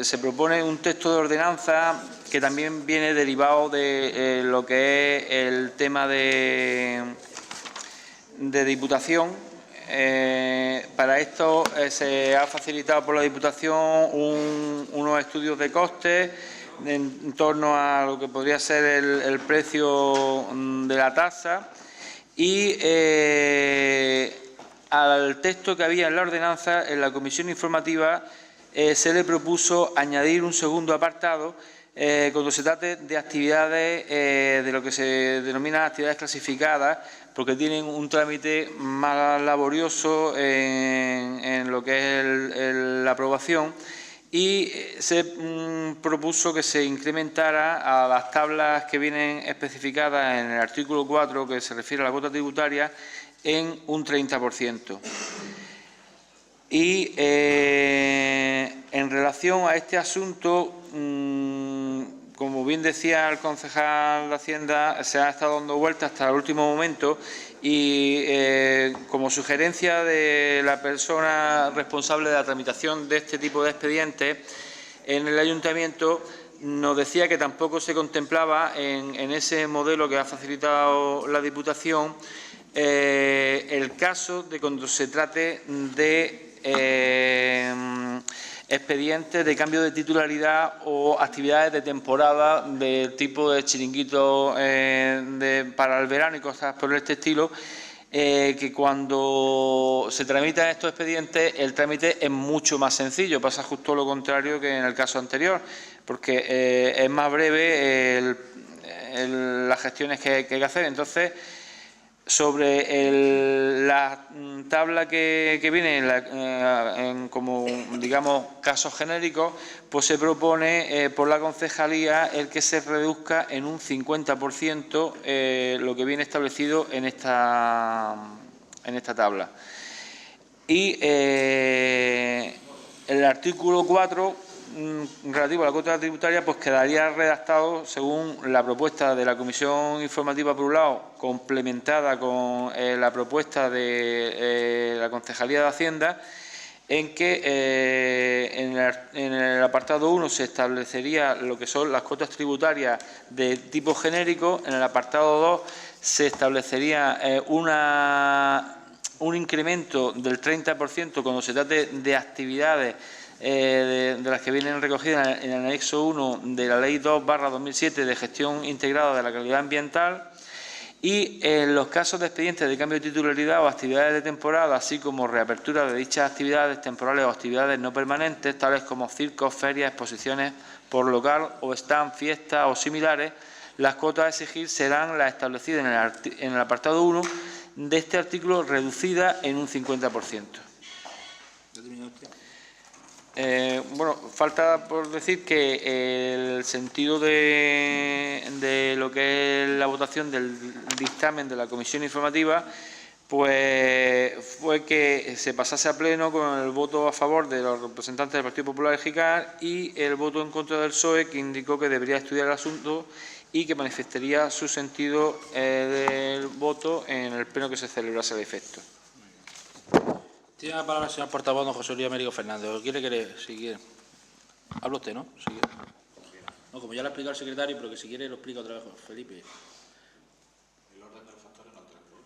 se propone un texto de ordenanza que también viene derivado de lo que es el tema de Diputación, Para esto se ha facilitado por la Diputación unos estudios de costes en torno a lo que podría ser el precio de la tasa y al texto que había en la ordenanza, en la comisión informativa, se le propuso añadir un segundo apartado cuando se trate de actividades, de lo que se denomina actividades clasificadas, porque tienen un trámite más laborioso en lo que es la aprobación, y se propuso que se incrementara a las tablas que vienen especificadas en el artículo 4, que se refiere a la cuota tributaria, en un 30%. Y en relación a este asunto, como bien decía el concejal de Hacienda, se ha estado dando vueltas hasta el último momento y como sugerencia de la persona responsable de la tramitación de este tipo de expedientes en el Ayuntamiento, nos decía que tampoco se contemplaba en ese modelo que ha facilitado la Diputación el caso de cuando se trate de expedientes de cambio de titularidad o actividades de temporada del tipo de chiringuito para el verano y cosas por este estilo, que cuando se tramitan estos expedientes el trámite es mucho más sencillo, pasa justo lo contrario que en el caso anterior, porque es más breve las gestiones que hay que hacer. Entonces, sobre la tabla que viene como, digamos, casos genéricos, pues se propone por la concejalía el que se reduzca en un 50% lo que viene establecido en esta tabla. Y el artículo 4, relativo a la cuota tributaria, pues quedaría redactado según la propuesta de la comisión informativa por un lado, complementada con la propuesta de la Concejalía de Hacienda, en que en el apartado 1 se establecería lo que son las cuotas tributarias de tipo genérico, en el apartado 2 se establecería un incremento del 30% cuando se trate de actividades de las que vienen recogidas en el anexo 1 de la Ley 2/2007 de gestión integrada de la calidad ambiental, y en los casos de expedientes de cambio de titularidad o actividades de temporada, así como reapertura de dichas actividades temporales o actividades no permanentes, tales como circos, ferias, exposiciones por local o stand, fiestas o similares, las cuotas a exigir serán las establecidas en el apartado 1 de este artículo, reducidas en un 50%. Bueno, falta por decir que el sentido de lo que es la votación del dictamen de la comisión informativa, pues fue que se pasase a pleno con el voto a favor de los representantes del Partido Popular de Jicar y el voto en contra del PSOE, que indicó que debería estudiar el asunto y que manifestaría su sentido del voto en el pleno que se celebrase al efecto. Tiene la palabra el señor portavoz, don José Luis Américo Fernández. ¿O quiere que si quiere? Habla usted, ¿no? Si quiere. No, como ya lo ha explicado el secretario, pero que si quiere lo explica otra vez, Felipe. El orden de los factores no trae. Bueno,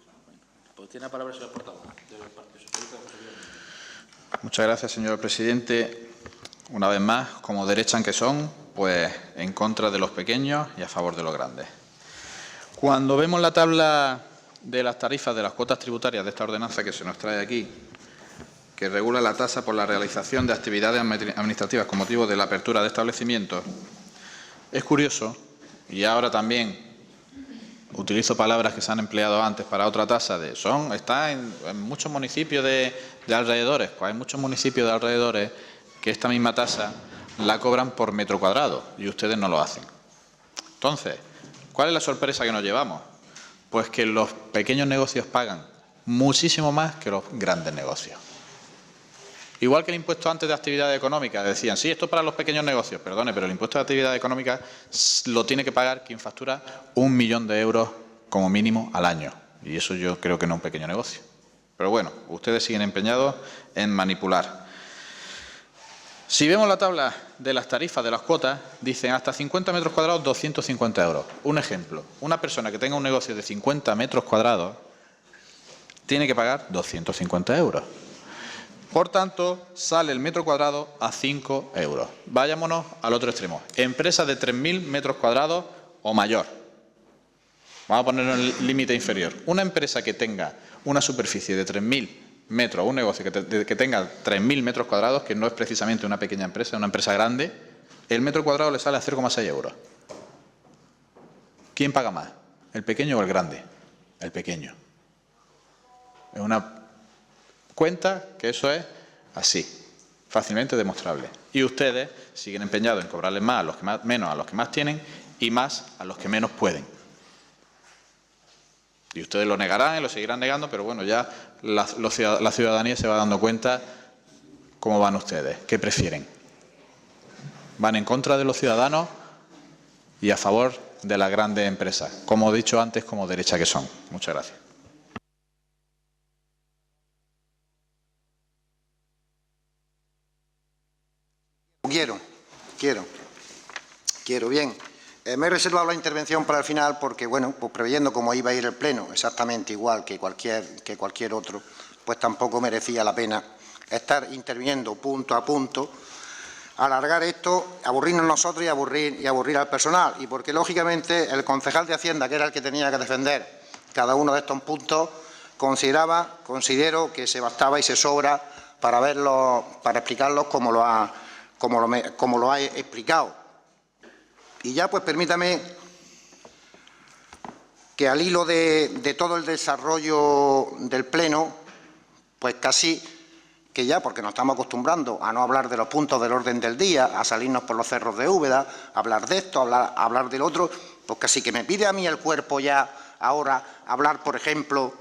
pues tiene la palabra el señor portavoz del Partido Socialista. Muchas gracias, señor presidente. Una vez más, como derechas que son, pues en contra de los pequeños y a favor de los grandes. Cuando vemos la tabla de las tarifas de las cuotas tributarias de esta ordenanza que se nos trae aquí, que regula la tasa por la realización de actividades administrativas con motivo de la apertura de establecimientos, es curioso, y ahora también utilizo palabras que se han empleado antes para otra tasa, está en muchos municipios de alrededores. Pues hay muchos municipios de alrededores que esta misma tasa la cobran por metro cuadrado y ustedes no lo hacen. Entonces, ¿cuál es la sorpresa que nos llevamos? Pues que los pequeños negocios pagan muchísimo más que los grandes negocios. Igual que el impuesto antes de actividad económica, decían, sí, esto es para los pequeños negocios, perdone, pero el impuesto de actividad económica lo tiene que pagar quien factura 1 millón de euros como mínimo al año. Y eso yo creo que no es un pequeño negocio. Pero bueno, ustedes siguen empeñados en manipular. Si vemos la tabla de las tarifas de las cuotas, dicen hasta 50 metros cuadrados, 250 euros. Un ejemplo, una persona que tenga un negocio de 50 metros cuadrados tiene que pagar 250 euros. Por tanto, sale el metro cuadrado a 5 euros. Vayámonos al otro extremo. Empresas de 3.000 metros cuadrados o mayor. Vamos a poner el límite inferior. Una empresa que tenga una superficie de 3.000 metros, un negocio que tenga 3.000 metros cuadrados, que no es precisamente una pequeña empresa, es una empresa grande, el metro cuadrado le sale a 0,6 euros. ¿Quién paga más? ¿El pequeño o el grande? El pequeño. Es una cuenta que eso es así, fácilmente demostrable. Y ustedes siguen empeñados en cobrarles más a los que menos a los que más tienen y más a los que menos pueden. Y ustedes lo negarán y lo seguirán negando, pero bueno, ya la ciudadanía se va dando cuenta cómo van ustedes, qué prefieren. Van en contra de los ciudadanos y a favor de las grandes empresas, como he dicho antes, como derecha que son. Muchas gracias. Quiero, bien. Me he reservado la intervención para el final porque, bueno, pues preveyendo cómo iba a ir el Pleno, exactamente igual que cualquier otro, pues tampoco merecía la pena estar interviniendo punto a punto, alargar esto, aburrirnos nosotros y aburrir al personal. Y porque, lógicamente, el concejal de Hacienda, que era el que tenía que defender cada uno de estos puntos, considero que se bastaba y se sobra para explicarlos como lo ha explicado. Y ya, pues permítame que al hilo de todo el desarrollo del Pleno, pues casi que ya, porque nos estamos acostumbrando a no hablar de los puntos del orden del día, a salirnos por los cerros de Úbeda, a hablar de esto, a hablar del otro, pues casi que me pide a mí el cuerpo ya ahora hablar, por ejemplo,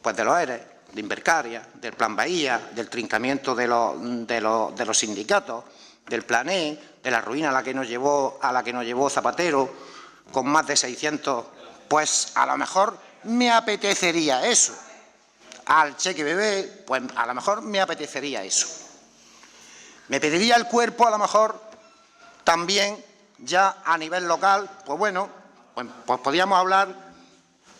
pues de los ERE, de Invercaria, del Plan Bahía, del trincamiento de los sindicatos, del Plan E, de la ruina a la que nos llevó Zapatero, con más de 600, pues a lo mejor me apetecería eso. Al cheque bebé, pues a lo mejor me apetecería eso. Me pediría el cuerpo, a lo mejor, también, ya a nivel local, pues bueno, pues podríamos hablar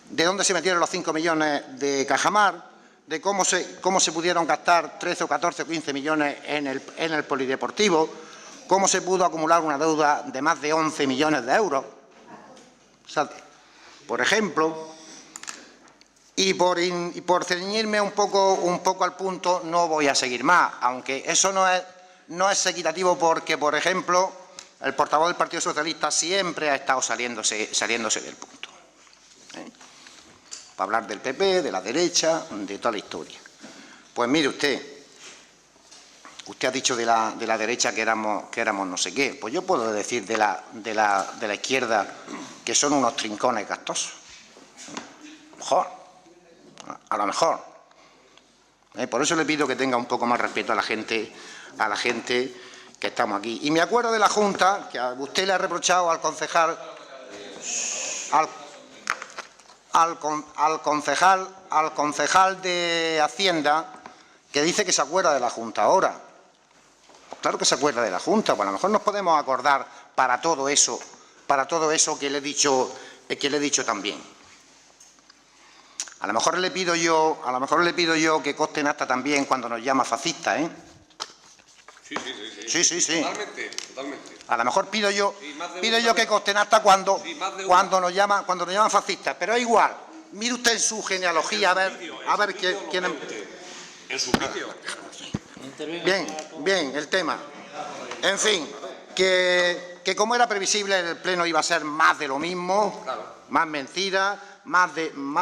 de dónde se metieron los 5 millones de Cajamar, de cómo se pudieron gastar 13 o 14 o 15 millones en el polideportivo, cómo se pudo acumular una deuda de más de 11 millones de euros, ¿sabe? Por ejemplo, y por ceñirme un poco al punto, no voy a seguir más, aunque eso no es equitativo porque, por ejemplo, el portavoz del Partido Socialista siempre ha estado saliéndose del punto, ¿eh? Para hablar del PP, de la derecha, de toda la historia. Pues mire usted ha dicho de la derecha que éramos no sé qué. Pues yo puedo decir de la izquierda que son unos trincones gastosos. A lo mejor. Por eso le pido que tenga un poco más respeto a la gente que estamos aquí. Y me acuerdo de la Junta, que a usted le ha reprochado al concejal, al concejal de Hacienda, que dice que se acuerda de la Junta ahora. Pues claro que se acuerda de la Junta, pues a lo mejor nos podemos acordar para todo eso que le he dicho también. A lo mejor le pido yo que conste en acta también cuando nos llama fascista, ¿eh? Sí. Totalmente. A lo mejor pido yo que conste en acta cuando nos llaman fascistas, pero es igual. Mire usted en su genealogía a ver quién. En su juicio. Bien, el tema. En fin, que como era previsible, el Pleno iba a ser más de lo mismo, más mentiras, más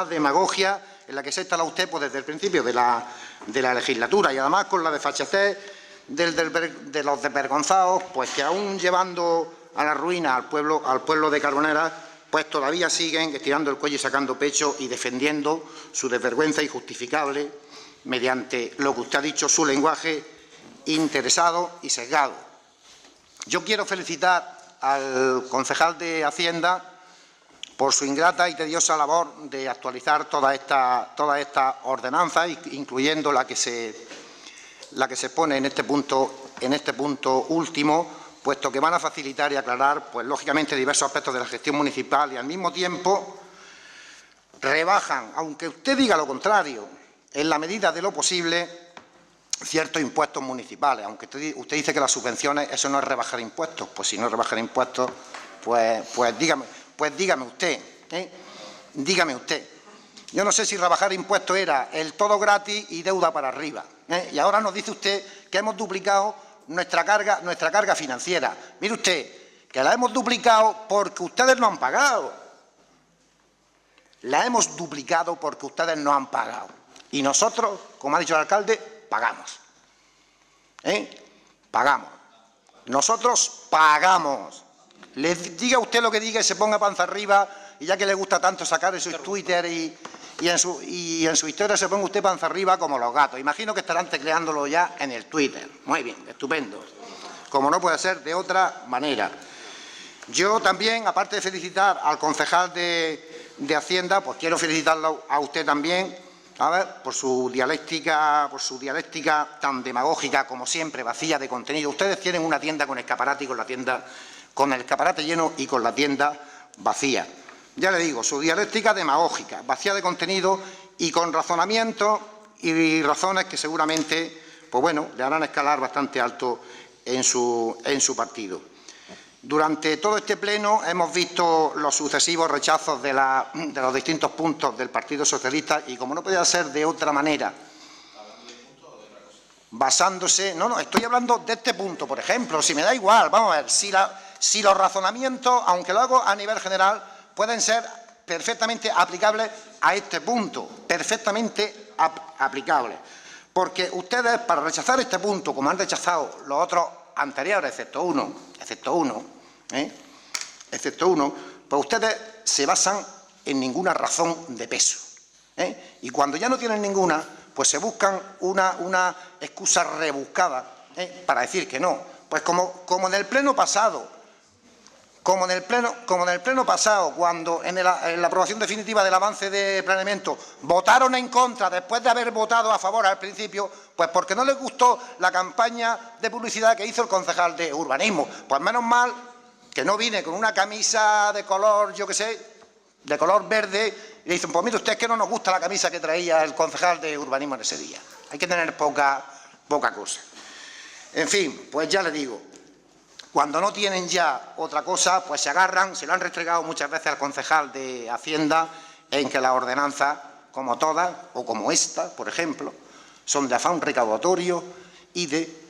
demagogia, en la que se ha instalado usted pues, desde el principio de la legislatura y además con la desfachatez de los desvergonzados, pues que aún llevando a la ruina al pueblo de Carbonera, pues todavía siguen estirando el cuello y sacando pecho y defendiendo su desvergüenza injustificable mediante lo que usted ha dicho, su lenguaje interesado y sesgado. Yo quiero felicitar al concejal de Hacienda por su ingrata y tediosa labor de actualizar toda esta ordenanza, incluyendo la que se pone en este punto último, puesto que van a facilitar y aclarar, pues lógicamente, diversos aspectos de la gestión municipal y al mismo tiempo rebajan, aunque usted diga lo contrario, en la medida de lo posible, ciertos impuestos municipales. Aunque usted dice que las subvenciones, eso no es rebajar impuestos. Pues si no es rebajar impuestos, pues dígame usted, dígame usted. Yo no sé si rebajar impuestos era el todo gratis y deuda para arriba. Y ahora nos dice usted que hemos duplicado nuestra carga financiera. Mire usted, que la hemos duplicado porque ustedes no han pagado. La hemos duplicado porque ustedes no han pagado. Y nosotros, como ha dicho el alcalde, pagamos. Pagamos. Nosotros pagamos. Le diga usted lo que diga y se ponga panza arriba, y ya que le gusta tanto sacar en sus Twitter y en su historia se ponga usted panza arriba como los gatos. Imagino que estarán tecleándolo ya en el Twitter. Muy bien, estupendo. Como no puede ser de otra manera. Yo también, aparte de felicitar al concejal de Hacienda, pues quiero felicitarlo a usted también, a ver, por su dialéctica tan demagógica como siempre, vacía de contenido. Ustedes tienen una tienda con escaparate y con el escaparate lleno y con la tienda vacía. Ya le digo, su dialéctica demagógica, vacía de contenido y con razonamientos y razones que seguramente, pues bueno, le harán escalar bastante alto en su partido. Durante todo este pleno hemos visto los sucesivos rechazos de los distintos puntos del Partido Socialista y, como no podía ser de otra manera, basándose... No, estoy hablando de este punto, por ejemplo, si me da igual, vamos a ver, si los razonamientos, aunque lo hago a nivel general, pueden ser perfectamente aplicables a este punto, perfectamente aplicables. Porque ustedes, para rechazar este punto, como han rechazado los otros anteriores, excepto uno, pues ustedes se basan en ninguna razón de peso. Y cuando ya no tienen ninguna, pues se buscan una excusa rebuscada para decir que no. Pues como en el pleno pasado, cuando en la aprobación definitiva del avance de planeamiento votaron en contra después de haber votado a favor al principio, pues porque no les gustó la campaña de publicidad que hizo el concejal de urbanismo. Pues menos mal que no vine con una camisa de color, yo qué sé, de color verde, y le dicen, pues mire usted, es que no nos gusta la camisa que traía el concejal de urbanismo en ese día. Hay que tener poca cosa. En fin, pues ya le digo, cuando no tienen ya otra cosa, pues se agarran, se lo han restregado muchas veces al concejal de Hacienda, en que las ordenanzas, como todas, o como esta, por ejemplo, son de afán recaudatorio y de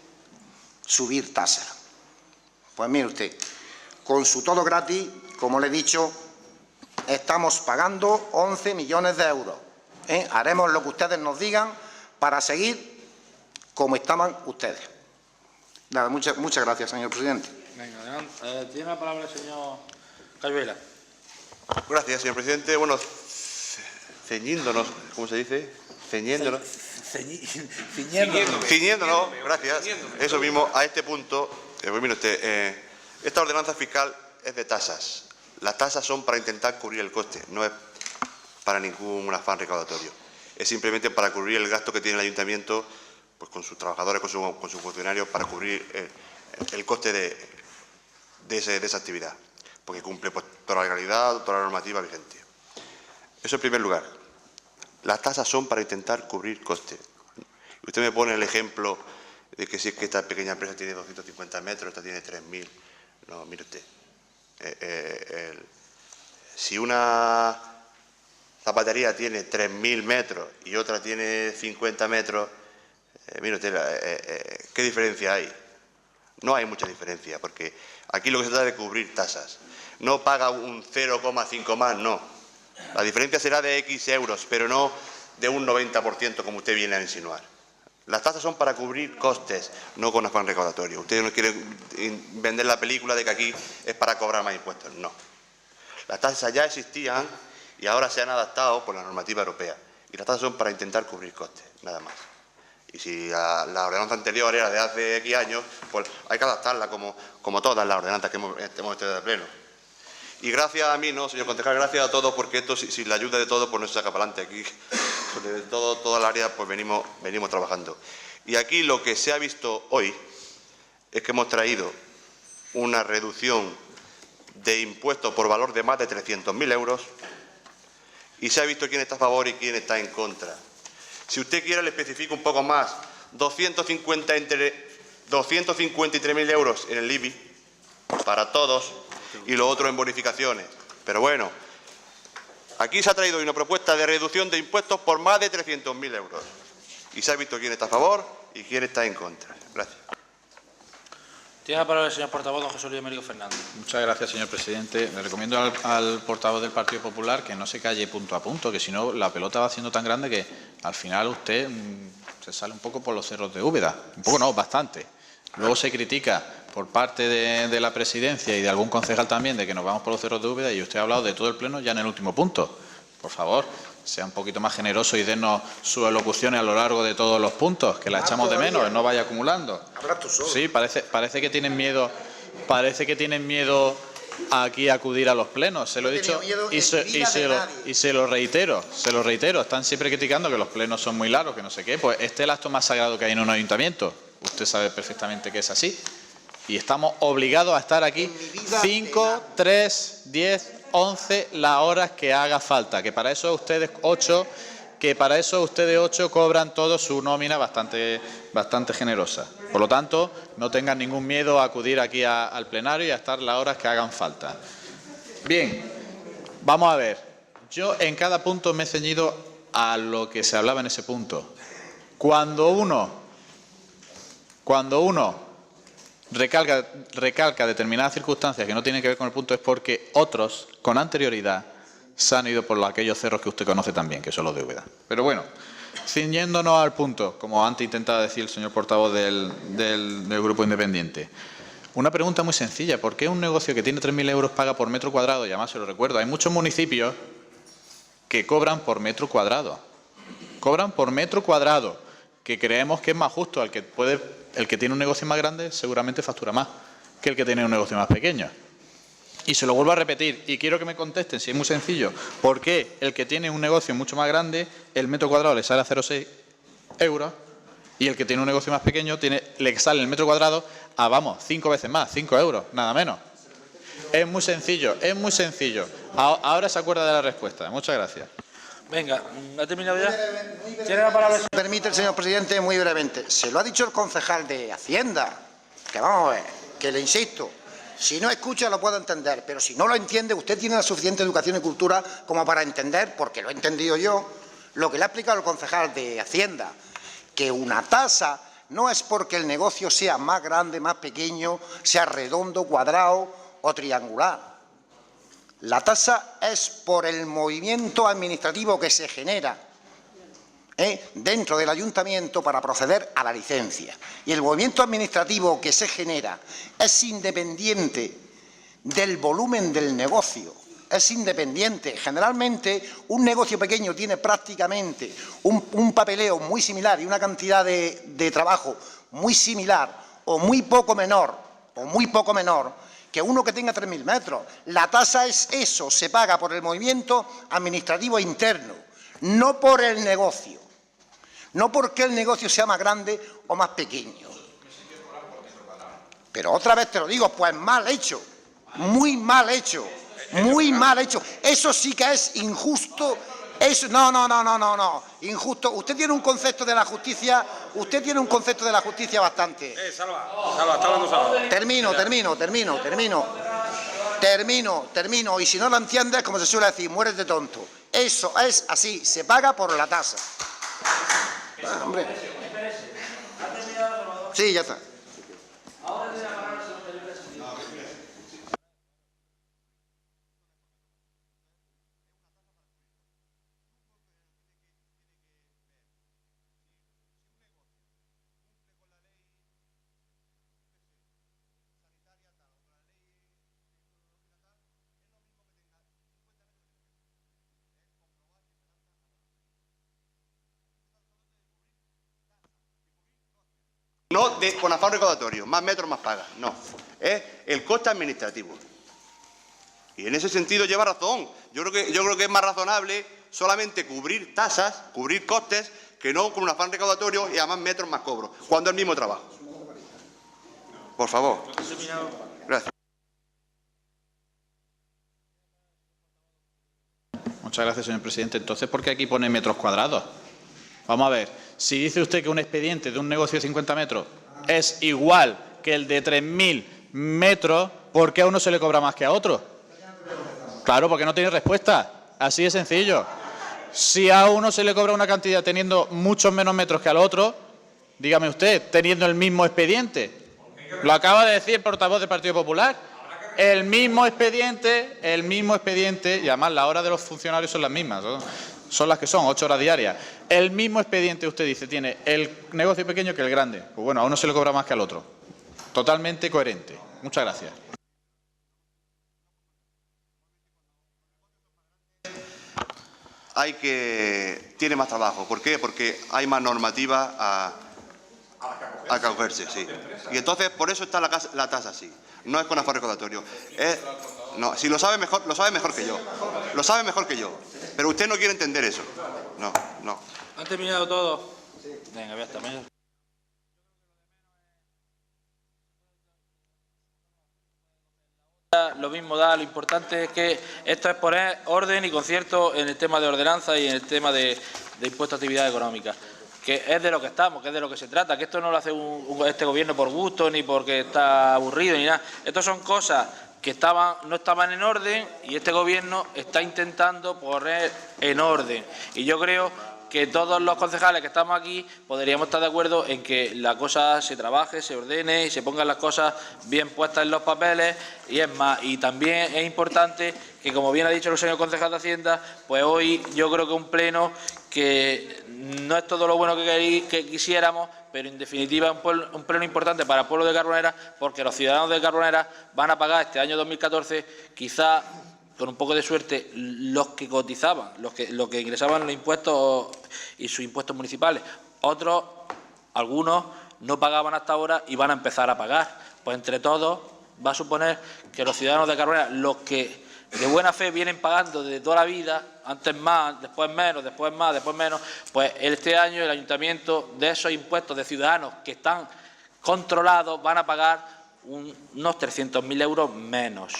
subir tasas. Pues mire usted, con su todo gratis, como le he dicho, estamos pagando 11 millones de euros. Haremos lo que ustedes nos digan para seguir como estaban ustedes. Nada, muchas gracias, señor presidente. Venga, adelante. Tiene la palabra el señor Cayuela. Gracias, señor presidente. Bueno, ceñiéndonos, ¿cómo se dice? Ceñiéndonos. Ciñéndonos, gracias. Eso mismo, a este punto, pues mire usted, esta ordenanza fiscal es de tasas. Las tasas son para intentar cubrir el coste, no es para ningún afán recaudatorio. Es simplemente para cubrir el gasto que tiene el ayuntamiento, pues con sus trabajadores, con sus funcionarios, para cubrir el coste de esa actividad, porque cumple pues, toda la legalidad, toda la normativa vigente. Eso en primer lugar. Las tasas son para intentar cubrir costes. Usted me pone el ejemplo de que si es que esta pequeña empresa tiene 250 metros, esta tiene 3.000. No, mire usted. Si una zapatería tiene 3.000 metros y otra tiene 50 metros, mire usted, ¿qué diferencia hay? No hay mucha diferencia, porque aquí lo que se trata es de cubrir tasas. No paga un 0,5 más, no. La diferencia será de X euros, pero no de un 90%, como usted viene a insinuar. Las tasas son para cubrir costes, no con afán recaudatorio. Usted no quiere vender la película de que aquí es para cobrar más impuestos. No. Las tasas ya existían y ahora se han adaptado por la normativa europea. Y las tasas son para intentar cubrir costes, nada más. Y si la ordenanza anterior era de hace X años, pues hay que adaptarla como todas las ordenanzas que hemos tenido de pleno. Y gracias a mí, no, señor concejal, gracias a todos, porque esto, sin la ayuda de todos, pues no se saca para adelante. Aquí, de toda el área, pues venimos trabajando. Y aquí lo que se ha visto hoy es que hemos traído una reducción de impuestos por valor de más de 300.000 euros y se ha visto quién está a favor y quién está en contra. Si usted quiere, le especifico un poco más. 253.000 euros en el IBI para todos y lo otro en bonificaciones. Pero bueno, aquí se ha traído una propuesta de reducción de impuestos por más de 300.000 euros. Y se ha visto quién está a favor y quién está en contra. Gracias. Tiene la palabra el señor portavoz, don José Luis Américo Fernández. Muchas gracias, señor presidente. Le recomiendo al portavoz del Partido Popular que no se calle punto a punto, que si no la pelota va siendo tan grande que al final usted se sale un poco por los cerros de Úbeda. Un poco no, bastante. Luego se critica por parte de la presidencia y de algún concejal también de que nos vamos por los cerros de Úbeda y usted ha hablado de todo el pleno ya en el último punto. Por favor, sea un poquito más generoso y denos sus elocuciones a lo largo de todos los puntos, que la echamos de menos, no vaya acumulando. Habla tú solo. Sí, parece que tienen miedo, aquí a acudir a los plenos. Se lo he dicho y se lo reitero. Están siempre criticando que los plenos son muy largos, que no sé qué. Pues este es el acto más sagrado que hay en un ayuntamiento. Usted sabe perfectamente que es así. Y estamos obligados a estar aquí 5, 3, 10, 11 las horas que haga falta. Que para eso ustedes 8 cobran todos su nómina bastante generosa. Por lo tanto, no tengan ningún miedo a acudir aquí al plenario y a estar las horas que hagan falta. Bien, vamos a ver. Yo en cada punto me he ceñido a lo que se hablaba en ese punto. Cuando uno recalca determinadas circunstancias que no tienen que ver con el punto es porque otros, con anterioridad, se han ido por aquellos cerros que usted conoce también, que son los de Úbeda. Pero bueno, ciñéndonos al punto, como antes intentaba decir el señor portavoz del Grupo Independiente. Una pregunta muy sencilla. ¿Por qué un negocio que tiene 3.000 euros paga por metro cuadrado? Y además se lo recuerdo, hay muchos municipios que cobran por metro cuadrado. Cobran por metro cuadrado, que creemos que es más justo. El que tiene un negocio más grande seguramente factura más que el que tiene un negocio más pequeño. Y se lo vuelvo a repetir, y quiero que me contesten, si es muy sencillo, ¿por qué el que tiene un negocio mucho más grande, el metro cuadrado le sale a 0,6 euros, y el que tiene un negocio más pequeño le sale el metro cuadrado a, 5 veces más, 5 euros, nada menos? Es muy sencillo, es muy sencillo. Ahora se acuerda de la respuesta. Muchas gracias. Venga, ¿ha terminado ya? ¿Tiene la palabra? Permite el señor presidente, muy brevemente. Se lo ha dicho el concejal de Hacienda, que vamos a ver, que le insisto, si no escucha lo puedo entender, pero si no lo entiende, usted tiene la suficiente educación y cultura como para entender, porque lo he entendido yo, lo que le ha explicado el concejal de Hacienda, que una tasa no es porque el negocio sea más grande, más pequeño, sea redondo, cuadrado o triangular. La tasa es por el movimiento administrativo que se genera dentro del ayuntamiento para proceder a la licencia. Y el movimiento administrativo que se genera es independiente del volumen del negocio. Es independiente. Generalmente, un negocio pequeño tiene prácticamente un papeleo muy similar y una cantidad de trabajo muy similar o muy poco menor que uno que tenga 3.000 metros. La tasa es eso, se paga por el movimiento administrativo interno, no por el negocio. No porque el negocio sea más grande o más pequeño. Pero otra vez te lo digo, pues mal hecho, muy mal hecho, muy mal hecho. Eso sí que es injusto. Eso, no, injusto. Usted tiene un concepto de la justicia, bastante. Salva, está hablando Salva. Termino. Y si no lo entiendes, como se suele decir, mueres de tonto. Eso es así, se paga por la tasa. Hombre. Sí, ya está. No con afán recaudatorio, más metros, más paga. No, es el coste administrativo. Y en ese sentido lleva razón. Yo creo que es más razonable solamente cubrir tasas, cubrir costes, que no con un afán recaudatorio y a más metros, más cobro, cuando es el mismo trabajo. Por favor. Gracias. Muchas gracias, señor presidente. Entonces, ¿por qué aquí pone metros cuadrados? Vamos a ver. Si dice usted que un expediente de un negocio de 50 metros es igual que el de 3.000 metros, ¿por qué a uno se le cobra más que a otro? Claro, porque no tiene respuesta. Así de sencillo. Si a uno se le cobra una cantidad teniendo muchos menos metros que al otro, dígame usted, teniendo el mismo expediente. Lo acaba de decir el portavoz del Partido Popular. El mismo expediente, y además las horas de los funcionarios son las mismas, ¿no? Son las que son, 8 horas diarias. El mismo expediente, usted dice, tiene el negocio pequeño que el grande. Pues bueno, a uno se le cobra más que al otro. Totalmente coherente. Muchas gracias. Tiene más trabajo. ¿Por qué? Porque hay más normativa a acogerse, sí. Y entonces, por eso está la tasa así. No es con afán recaudatorio. No, si lo sabe mejor que yo. Lo sabe mejor que yo. Pero usted no quiere entender eso. No. ¿Han terminado todos? Venga, ya está. Lo mismo da, lo importante es que esto es poner orden y concierto en el tema de ordenanza y en el tema de impuesto a actividad económica, que es de lo que estamos, que es de lo que se trata, que esto no lo hace este gobierno por gusto ni porque está aburrido ni nada. Estas son cosas que no estaban en orden y este gobierno está intentando poner en orden. Y yo creo que todos los concejales que estamos aquí podríamos estar de acuerdo en que la cosa se trabaje, se ordene y se pongan las cosas bien puestas en los papeles. Y es más, y también es importante que, como bien ha dicho el señor concejal de Hacienda, pues hoy yo creo que un pleno que no es todo lo bueno que quisiéramos, pero en definitiva es un pleno importante para el pueblo de Carbonera, porque los ciudadanos de Carbonera van a pagar este año 2014 quizá, con un poco de suerte, los que cotizaban, los que ingresaban los impuestos y sus impuestos municipales. Otros, algunos, no pagaban hasta ahora y van a empezar a pagar. Pues entre todos va a suponer que los ciudadanos de Carbonera, los que de buena fe vienen pagando desde toda la vida, antes más, después menos, después más, después menos, pues este año el ayuntamiento de esos impuestos de ciudadanos que están controlados van a pagar unos 300.000 euros menos.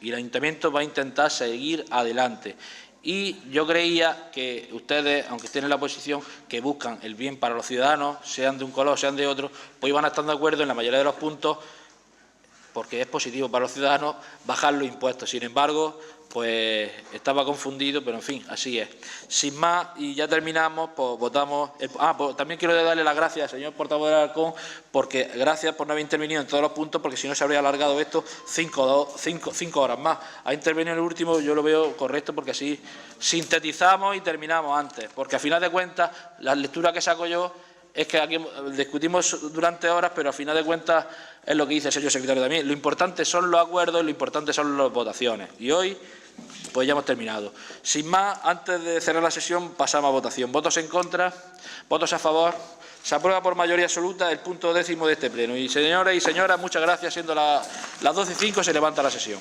Y el ayuntamiento va a intentar seguir adelante. Y yo creía que ustedes, aunque estén en la oposición, que buscan el bien para los ciudadanos, sean de un color, sean de otro, pues iban a estar de acuerdo en la mayoría de los puntos, porque es positivo para los ciudadanos bajar los impuestos. Sin embargo, pues estaba confundido, pero en fin, así es. Sin más, y ya terminamos, pues votamos. Pues también quiero darle las gracias al señor portavoz del Alarcón, porque gracias por no haber intervenido en todos los puntos, porque si no se habría alargado esto 5 horas más. Ha intervenido en el último, yo lo veo correcto, porque así sintetizamos y terminamos antes. Porque a final de cuentas, la lectura que saco yo es que aquí discutimos durante horas, pero a final de cuentas es lo que dice el señor secretario también. Lo importante son los acuerdos, lo importante son las votaciones. Y hoy, pues ya hemos terminado. Sin más, antes de cerrar la sesión, pasamos a votación. Votos en contra, votos a favor. Se aprueba por mayoría absoluta el punto 10º de este pleno. Y señores y señoras, muchas gracias. Siendo las 12:05, se levanta la sesión.